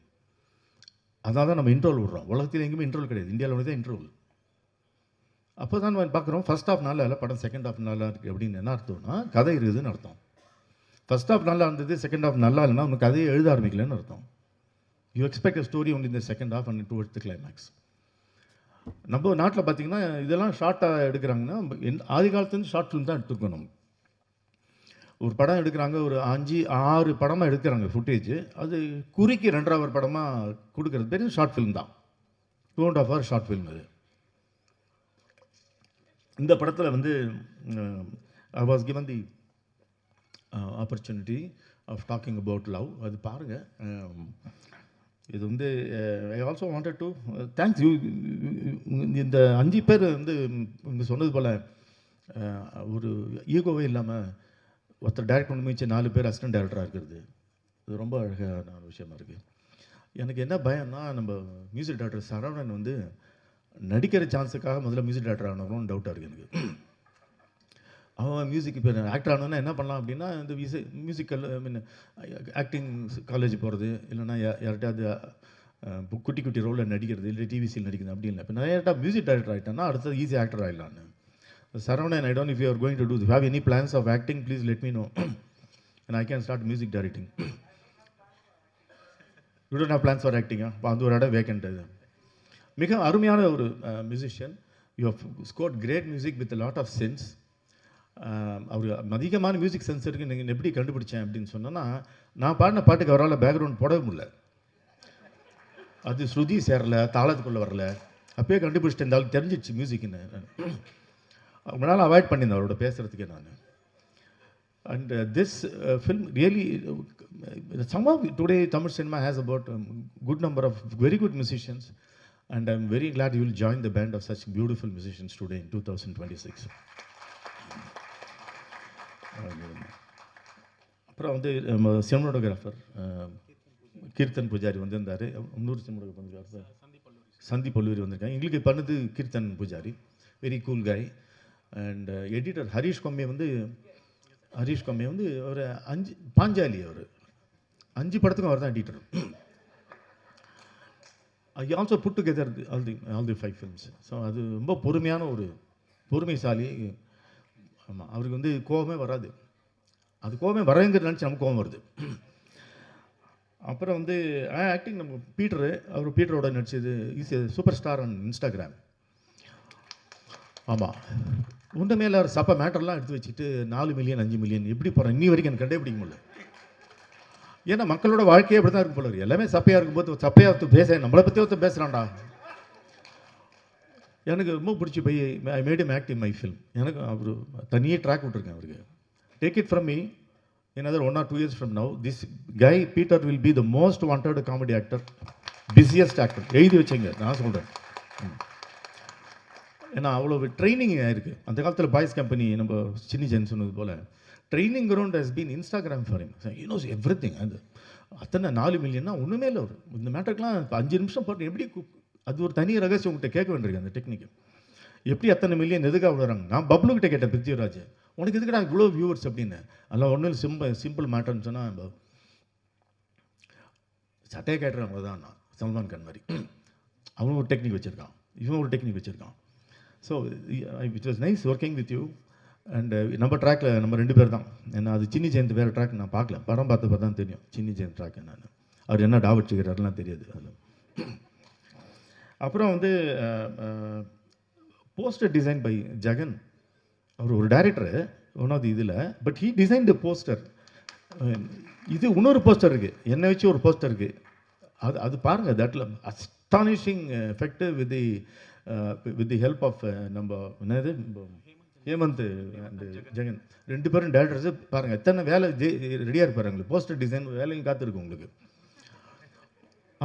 அதனால தான் நம்ம இன்ட்ரோல் விடுறோம். உலகத்தில் எங்கேயுமே இன்ட்ரோல் கிடையாது, இந்தியாவில் வந்து தான் இன்ட்ரோல். அப்போ தான் நம்ம பார்க்குறோம் ஃபர்ஸ்ட் ஹாஃப் நல்லா இல்லை, படம் செகண்ட் ஹாஃப் நல்லா இருக்குது அப்படின்னு. என்ன அர்த்தம்னா கதை இருக்குதுன்னு அர்த்தம். ஃபர்ஸ்ட் ஹாஃப் நல்லா இருந்தது, செகண்ட் ஹாஃப் நல்லா இல்லைன்னா உனக்கு கதையை எழுத ஆரம்பிக்கலன்னு அர்த்தம். You expect a story only இந்த second half and towards the climax. நம்ம நாட்டில் பார்த்திங்கன்னா இதெல்லாம் ஷார்ட்டாக எடுக்கிறாங்கன்னா ஆதி காலத்துலேருந்து ஷார்ட் ஃபிலிம் தான் எடுத்துருக்கோம். நம்ம ஒரு படம் எடுக்கிறாங்க, ஒரு 5-6 படமாக எடுக்கிறாங்க ஃபுட்டேஜ். அது குறுக்கி 2 hour படமாக கொடுக்குறது பேர் ஷார்ட் ஃபிலிம் தான். 2.5 hour ஷார்ட் ஃபிலிம் அது. இந்த படத்தில் வந்து I was given the opportunity of talking about love. அது பாருங்கள். இது வந்து I also wanted to thanks you. இந்த 5 பேர் வந்து இங்கே சொன்னது போல் ஒரு ஈகோவே இல்லாமல் ஒருத்தர் டைரக்ட் பண்ணி வச்சு 4 பேர் அசிஸ்டன்ட் டைரக்டராக இருக்கிறது, இது ரொம்ப அழகான விஷயமா இருக்குது. எனக்கு என்ன பயம்னா, நம்ம மியூசிக் டைரக்டர் சரவணன் வந்து நடிக்கிற சான்ஸுக்காக முதல்ல மியூசிக் டைரக்டர் ஆனவரும் டவுட்டாக இருக்குது எனக்கு. அவன் மியூசிக் இப்போ ஆக்டர் ஆனோன்னா என்ன பண்ணலாம் அப்படின்னா, இந்த மியூசிக்கல் ஐ மீன் ஆக்டிங் காலேஜ் போகிறது, இல்லைன்னா யார்கிட்டயாவது குட்டி குட்டி ரோலில் நடிக்கிறது, இல்லை டிவிசியில் நடிக்கிறது அப்படி இல்லை. இப்போ நிறையா மியூசிக் டைரக்டர் ஆகிட்டேன்னா அடுத்தது ஈஸி ஆக்டர் ஆகிடலான்னு. Saravan, I don't know if you are going to do this. Have any plans of acting? Please let me know. And I can start music directing. You don't have plans for acting? அப்போ அது ஒரு இடம் vacant. அது மிக அருமையான ஒரு musician. You have scored great music with lot of sense. அவர் அதிகமான மியூசிக் சென்ஸ் இருக்குது. நீங்கள் எப்படி கண்டுபிடிச்சேன் அப்படின்னு சொன்னோன்னா, நான் பாடின பாட்டுக்கு அவரால் பேக்ரவுண்ட் போடவே முடியல. அது ஸ்ருதி சேரல, தாளத்துக்குள்ளே வரல. அப்பயே கண்டுபிடிச்சிட்டு இருந்தாலும் தெரிஞ்சிடுச்சு மியூசிக்னு. முன்னால் அவாய்ட் பண்ணியிருந்தேன் அவரோட பேசுகிறதுக்கே நான். And this film really somehow today Tamil cinema has about good number of very good musicians, and I'm very glad you will join the band of such beautiful musicians today in 2026. அப்புறம் வந்து cinematographer kirtan pujari வந்திருந்தார். இன்னொரு cinematographer Sandeep பல்லூரி வந்திருக்காங்க. எங்களுக்கு பண்ணது Keerthan Poojari, very cool guy. And editor Harish Komme வந்து ஒரு பாஞ்சாலி, அவர் 5 படத்துக்கும் அவர் தான் editor. I also put together all the 5 films. So அது ரொம்ப பொறுமைசாலி. ஆமாம், அவருக்கு வந்து கோபமே வராது. அது கோபமே வரேங்கிறது நினச்சி நமக்கு கோபம் வருது. அப்புறம் வந்து ஆக்டிங் நம்ம பீட்டரோட நடிச்சது is super star on Instagram. ஆமாம், உண்ட மேலே அவர் சப்ப மேட்டர்லாம் எடுத்து வச்சுட்டு 4 மில்லியன் 5 மில்லியன் எப்படி போகிறேன் இன்னி வரைக்கும் எனக்கு கண்டுபிடிக்க முடியல. ஏன்னா மக்களோட வாழ்க்கையே அப்படி தான் இருக்கும் போல. எல்லாமே சப்பையாக இருக்கும்போது சப்பையாக பேச நம்மளை பற்றி ஒருத்தர் பேசுகிறான்டா. எனக்கு ரொம்ப பிடிச்சி போய் I made M act in my film. எனக்கு அவர் தனியே ட்ராக் விட்டுருக்கேன் அவருக்கு. Take it from me, another 1 or 2 years from now, this guy Peter will be the most wanted comedy actor, busiest actor. எழுதி வச்சுங்க, நான் சொல்கிறேன். ஏன்னா அவ்வளோ ட்ரைனிங் ஆயிருக்கு. அந்த காலத்தில் பாய்ஸ் கம்பெனி நம்ம சின்னி ஜென் சொன்னது போல் training ground has been Instagram for him. You knows every thing. அது அத்தனை 4 மில்லியன்னா ஒன்றுமே இல்லை. அவர் இந்த மேட்டருக்குலாம் 5 நிமிஷம் போட்டு எப்படி அது ஒரு தனி ரகசியம் உங்கள்கிட்ட கேட்க வேண்டியிருக்கு. அந்த டெக்னிக்கு எப்படி அத்தனை மில்லியன் எதுக்காக விடுறாங்க? நான் பப்ளுக்கிட்ட கேட்டேன், பிருத்திவிராஜ் உனக்கு எதுக்குடா இவ்வளோ வியூவர்ஸ் அப்படின்னு. அதெல்லாம் ஒன்றும் சிம்பிள் மேட்டர்னு சொன்னால் சட்டையை கேட்டுறவங்க தான் நான் சல்மான் கான் மாதிரி. அவனும் ஒரு டெக்னிக் வச்சுருக்கான், இவன் ஒரு டெக்னிக் வச்சுருக்கான். So it was nice working with you. And நம்ம ட்ராக்கில் நம்ம 2 பேர் தான். ஏன்னா அது சின்னி ஜெயந்த் வேறு ட்ராக் நான் பார்க்கல, படம் பார்த்து தான் தெரியும் சின்னி ஜெயந்த் ட்ராக் என்னன்னு. அவர் என்ன டாவச்சுக்கிறாருலாம் தெரியாது அதில். அப்புறம் வந்து போஸ்டர் டிசைன் பை ஜெகன். அவர் ஒரு டைரக்டரு ஒன் ஆஃப் தி இதில், but he design the poster. இது இன்னொரு போஸ்டர் இருக்குது, என்னை வச்சு ஒரு போஸ்டர் இருக்குது. அது பாருங்கள், தட்ல astonishing effect with the help of நம்ம என்னது ஹேமந்த் அண்ட் ஜெகன் 2 பேரும் டேரக்டர்ஸு. பாருங்கள் எத்தனை வேலை ரெடியாக இருப்பார். உங்களுக்கு போஸ்டர் டிசைன் வேலையும் காத்திருக்கு உங்களுக்கு.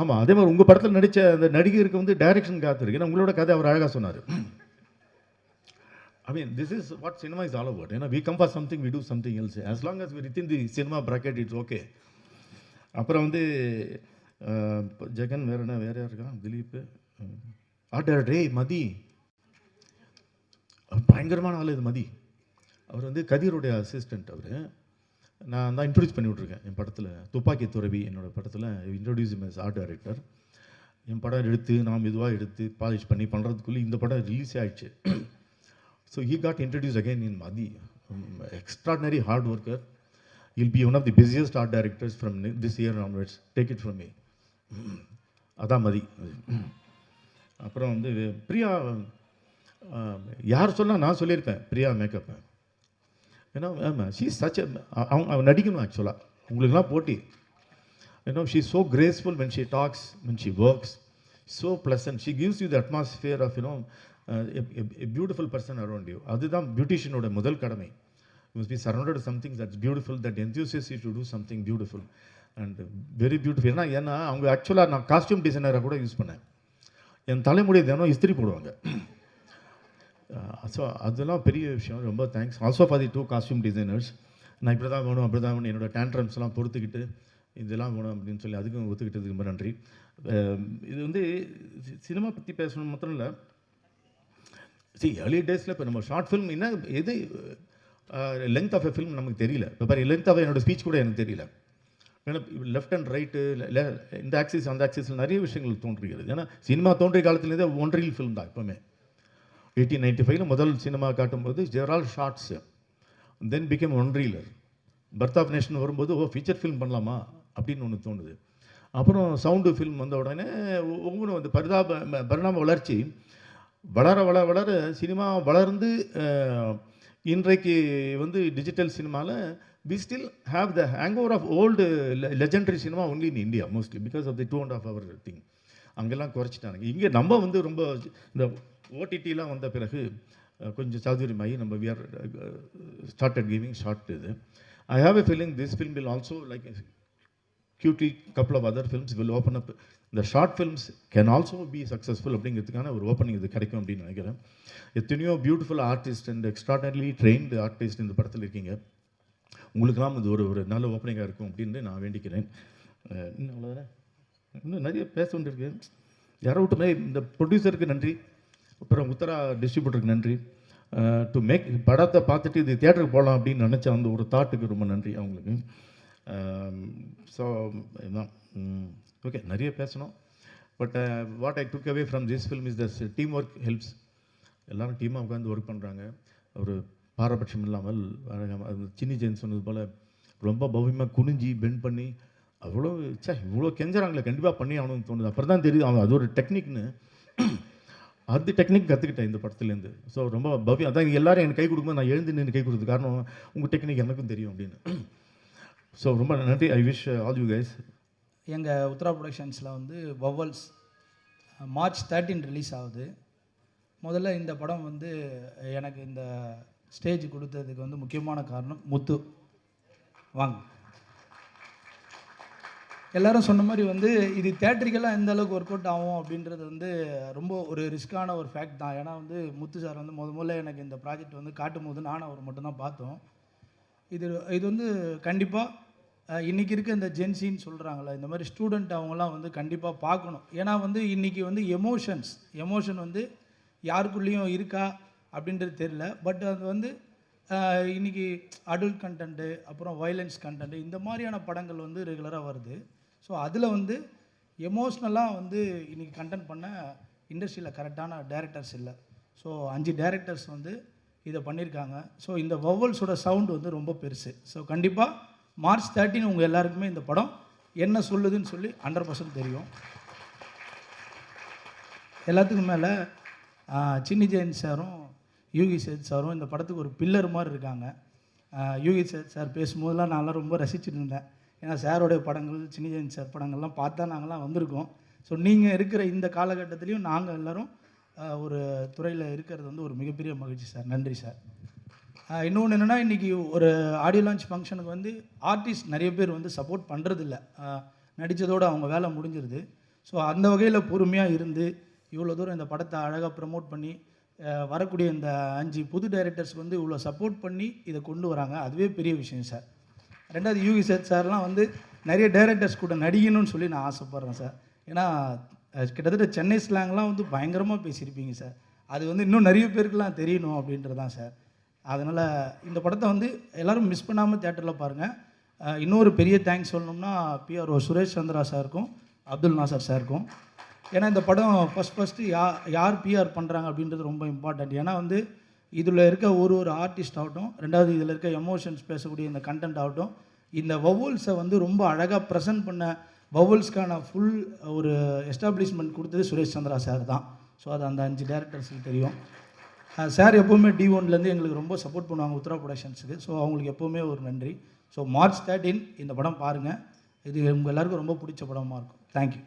ஆமாம், அதே மாதிரி உங்கள் படத்தில் நடித்த அந்த நடிகருக்கு வந்து டைரக்ஷன் காத்திருக்கு. ஏன்னா உங்களோட கதை அவர் அழகாக சொன்னார். I mean, this is what cinema is all about. You know, we come for something, we do something else. As long as we're within the cinema bracket, it's okay. அப்புறம் வந்து ஜெகன் வேற இருக்கான், திலீப் ஆர்டர் மதி, பயங்கரமான ஆள் இது மதி. அவர் வந்து கதிரோடைய அசிஸ்டண்ட். அவர் நான் தான் இன்ட்ரடியூஸ் பண்ணி விட்ருக்கேன் என் படத்தில். துப்பாக்கி துறவி என்னோடய படத்தில் இன்ட்ரடியூஸ் இம் as ஆர்ட் டைரக்டர். என் படம் எடுத்து நான் மெதுவாக எடுத்து பாலிஷ் பண்ணி பண்ணுறதுக்குள்ளே இந்த படம் ரிலீஸே ஆகிடுச்சு. So he got introduced again in Madi. Extraordinary hard worker. He'll be one of the busiest art directors from this year onwards. Take it from me. அதான் மதி. அப்புறம் வந்து பிரியா, யார் சொன்னால் நான் சொல்லியிருப்பேன் பிரியா மேக்கப். ஏன்னா ஆமாம், ஷீ சச் அவங்க நடிக்கணும் ஆக்சுவலாக. உங்களுக்குலாம் போட்டி. ஏன்னா she so graceful when she talks, when she works, so pleasant. She gives you the atmosphere of, you know, a beautiful person around you. அதுதான் பியூட்டிஷியனோட முதல் கடமை. You must be surrounded with something that's beautiful, that enthuses you to do something beautiful and very beautiful. ஏன்னா அவங்க ஆக்சுவலாக நான் costume டிசைனராக கூட use பண்ணேன். என் தலைமுடி தினம் இஸ்திரி போடுவாங்க. ஸோ அதெல்லாம் பெரிய விஷயம். ரொம்ப thanks also for the 2 costume designers. நான் இப்படி தான் வேணும் அப்படி தான் வேணும் என்னோடய டேண்ட்ரம்ஸ்லாம் பொறுத்துக்கிட்டு இதெல்லாம் வேணும் அப்படின்னு சொல்லி அதுக்கும் ஒத்துக்கிட்டதுக்கு ரொம்ப நன்றி. இது வந்து சினிமா பற்றி பேசணும் மாத்திரம் இல்லை. ஏர்லி டேஸில் இப்போ நம்ம ஷார்ட் ஃபிலிம் என்ன எது லென்த் ஆஃப் எ ஃபிலிம் நமக்கு தெரியல. இப்போ பாரு லென்த் ஆஃப் என்னோடய ஸ்பீச் கூட எனக்கு தெரியல. ஏன்னா லெஃப்ட் அண்ட் ரைட்டு இந்த ஆக்சிஸ் அந்த ஆக்சிஸில் நிறைய விஷயங்கள் தோன்றுகிறது. ஏன்னா சினிமா தோன்றிய காலத்துலேருந்தே ஒன் ரீல் ஃபிலிம் தான் எப்போவுமே. 1895 முதல் சினிமா காட்டும்போது there all shorts, then became one reeler. Birth of Nation வரும்போது ஃபீச்சர் ஃபிலிம் பண்ணலாமா அப்படின்னு ஒன்று தோணுது. அப்புறம் சவுண்டு ஃபில்ம் வந்த உடனே ஒவ்வொன்றும் வந்து பரிணாம வளர்ச்சி வளர வளர வளர சினிமா வளர்ந்து இன்றைக்கு வந்து டிஜிட்டல் சினிமாவில் we still have the hangover of old legendary cinema only in India mostly because of the 2.5 hour thing. அங்கெல்லாம் குறைச்சிட்டாங்க. இங்கே நம்ம வந்து ரொம்ப இந்த ஓடிடிலாம் வந்த பிறகு கொஞ்சம் சாதுரியமாகி நம்ம we are started giving short இது. I have a feeling this film will also like cutely couple of other films will open up. The short films can also be successful அப்படிங்கிறதுக்கான ஒரு ஓப்பனிங் இது கிடைக்கும் அப்படின்னு நினைக்கிறேன். எத்தனையோ beautiful artist and extraordinary trained artist இந்த படத்தில் இருக்கீங்க. உங்களுக்கெல்லாம் இது ஒரு நல்ல ஓப்பனிங்காக இருக்கும் அப்படின்னு நான் வேண்டிக்கிறேன். இன்னும் அவ்வளோதானே, இன்னும் நிறைய பேச வேண்டியிருக்கு. யாரோ விட்டுமே இந்த ப்ரொடியூசருக்கு நன்றி, அப்புறம் உத்தரா டிஸ்ட்ரிபியூட்டருக்கு நன்றி. டு மேக் படத்தை பார்த்துட்டு இது தியேட்டருக்கு போகலாம் அப்படின்னு நினச்ச அந்த ஒரு தாட்டுக்கு ரொம்ப நன்றி அவங்களுக்கு. ஸோ இதுதான் ஓகே, நிறைய பேசணும். But what I took away from this film is thus team work helps. எல்லோரும் டீமாக உட்காந்து ஒர்க் பண்ணுறாங்க. ஒரு பாரபட்சம் இல்லாமல் சின்னி ஜெயின் சொன்னது போல் ரொம்ப பவ்யமாக குனிஞ்சி பெண்ட் பண்ணி அவ்வளோ இவ்வளோ கெஞ்சுறாங்களே கண்டிப்பாக பண்ணி ஆகணும்னு தோணுது. அப்புறம் தான் தெரியுது அவங்க அது ஒரு டெக்னிக்னு. அது டெக்னிக் கற்றுக்கிட்டேன் இந்த படத்துலேருந்து. ஸோ ரொம்ப பவ்யம். அதான் எல்லோரும் எனக்கு கை கொடுக்கும்போது நான் எழுந்து நின்று கை கொடுத்தது காரணம் உங்கள் டெக்னிக் எனக்கும் தெரியும் அப்படின்னு. ஸோ ரொம்ப நன்றி. I wish all you guys. எங்கள் உத்தரா ப்ரொடக்ஷன்ஸில் வந்து வவ்வல்ஸ் March 13 ரிலீஸ் ஆகுது. முதல்ல இந்த படம் வந்து எனக்கு இந்த ஸ்டேஜ் கொடுத்ததுக்கு வந்து முக்கியமான காரணம் முத்து. வாங்க. எல்லோரும் சொன்ன மாதிரி வந்து இது தேட்டரிக்கெல்லாம் எந்த அளவுக்கு ஒர்க் அவுட் ஆகும் அப்படின்றது வந்து ரொம்ப ஒரு ரிஸ்க்கான ஒரு ஃபேக்ட் தான். ஏன்னா வந்து முத்து சார் வந்து முதல்ல எனக்கு இந்த ப்ராஜெக்ட் வந்து காட்டும் போது நானும் அவர் மட்டும்தான் பார்த்தோம். இது வந்து கண்டிப்பாக இன்றைக்கி இருக்க இந்த ஜென்சின்னு சொல்கிறாங்களே இந்த மாதிரி ஸ்டூடெண்ட் அவங்களாம் வந்து கண்டிப்பாக பார்க்கணும். ஏன்னா வந்து இன்றைக்கி வந்து எமோஷன் வந்து யாருக்குள்ளேயும் இருக்கா அப்படின்றது தெரியல. பட் அது வந்து இன்றைக்கி அடல்ட் கண்டென்ட்டு, அப்புறம் வயலன்ஸ் கண்டென்ட்டு, இந்த மாதிரியான படங்கள் வந்து ரெகுலராக வருது. ஸோ அதில் வந்து எமோஷ்னலாக வந்து இன்றைக்கி கண்டென்ட் பண்ண இண்டஸ்ட்ரியில் கரெக்டான டைரக்டர்ஸ் இல்லை. ஸோ 5 டைரக்டர்ஸ் வந்து இதை பண்ணியிருக்காங்க. ஸோ இந்த வவ்வல்ஸோட சவுண்டு வந்து ரொம்ப பெருசு. ஸோ கண்டிப்பாக March 13 உங்கள் எல்லாருக்குமே இந்த படம் என்ன சொல்லுதுன்னு சொல்லி 100% தெரியும். எல்லாத்துக்கும் மேலே சின்னி ஜெயின் சாரும் யூகி சேத் சாரும் இந்த படத்துக்கு ஒரு பில்லர் மாதிரி இருக்காங்க. யூகி சேத் சார் பேசும்போதெல்லாம் நான்லாம் ரொம்ப ரசிச்சுட்டு இருந்தேன். ஏன்னா சாரோடைய படங்கள், சின்னி ஜெயின் சார் படங்கள்லாம் பார்த்தா நாங்கள்லாம் வந்திருக்கோம். ஸோ நீங்கள் இருக்கிற இந்த காலகட்டத்துலேயும் நாங்கள் எல்லோரும் ஒரு துறையில் இருக்கிறது வந்து ஒரு மிகப்பெரிய மகிழ்ச்சி சார். நன்றி சார். இன்னொன்று என்னென்னா, இன்றைக்கி ஒரு ஆடியோ லான்ச் ஃபங்க்ஷனுக்கு வந்து ஆர்டிஸ்ட் நிறைய பேர் வந்து சப்போர்ட் பண்ணுறதில்ல. நடித்ததோடு அவங்க வேலை முடிஞ்சிருது. ஸோ அந்த வகையில் பொறுமையாக இருந்து இவ்வளோ தூரம் இந்த படத்தை அழகாக ப்ரமோட் பண்ணி வரக்கூடிய இந்த 5 புது டைரக்டர்ஸ்க்கு வந்து இவ்வளோ சப்போர்ட் பண்ணி இதை கொண்டு வராங்க. அதுவே பெரிய விஷயம் சார். 2வது யூகி சேத் சார்லாம் வந்து நிறைய டைரக்டர்ஸ் கூட நடிக்கணும்னு சொல்லி நான் ஆசைப்பட்றேன் சார். ஏன்னா கிட்டத்தட்ட சென்னை ஸ்லாங்லாம் வந்து பயங்கரமாக பேசியிருப்பீங்க சார். அது வந்து இன்னும் நிறைய பேருக்குலாம் தெரியணும் அப்படின்றது தான் சார். அதனால் இந்த படத்தை வந்து எல்லோரும் மிஸ் பண்ணாமல் தேட்டரில் பாருங்கள். இன்னொரு பெரிய தேங்க்ஸ் சொல்லணும்னா பிஆர்ஓ சுரேஷ் சந்திரா சாருக்கும் அப்துல் நாசர் சாருக்கும். ஏன்னா இந்த படம் ஃபஸ்ட்டு யார் பிஆர் பண்ணுறாங்க அப்படின்றது ரொம்ப இம்பார்ட்டண்ட். ஏன்னா வந்து இதில் இருக்க ஒரு ஆர்டிஸ்ட் ஆகட்டும், 2வது இதில் இருக்க எமோஷன்ஸ் பேசக்கூடிய இந்த கண்டென்ட் ஆகட்டும், இந்த வவ்வல்ஸை வந்து ரொம்ப அழகாக ப்ரெசென்ட் பண்ண வவ்வல்ஸ்க்கான ஃபுல் ஒரு எஸ்டாப்ளிஷ்மெண்ட் கொடுத்தது சுரேஷ் சந்திரா சார் தான். ஸோ அது அந்த 5 டைரக்டர்ஸுக்கு தெரியும். சார் எப்போவுமே D1லேருந்து எங்களுக்கு ரொம்ப சப்போர்ட் பண்ணுவாங்க உத்தரா ப்ரொடக்ஷன்ஸுக்கு. ஸோ அவங்களுக்கு எப்போவுமே ஒரு நன்றி. ஸோ March 13 இந்த படம் பாருங்கள். இது உங்கள் எல்லாருக்கும் ரொம்ப பிடிச்ச படமாக இருக்கும். தேங்க்யூ.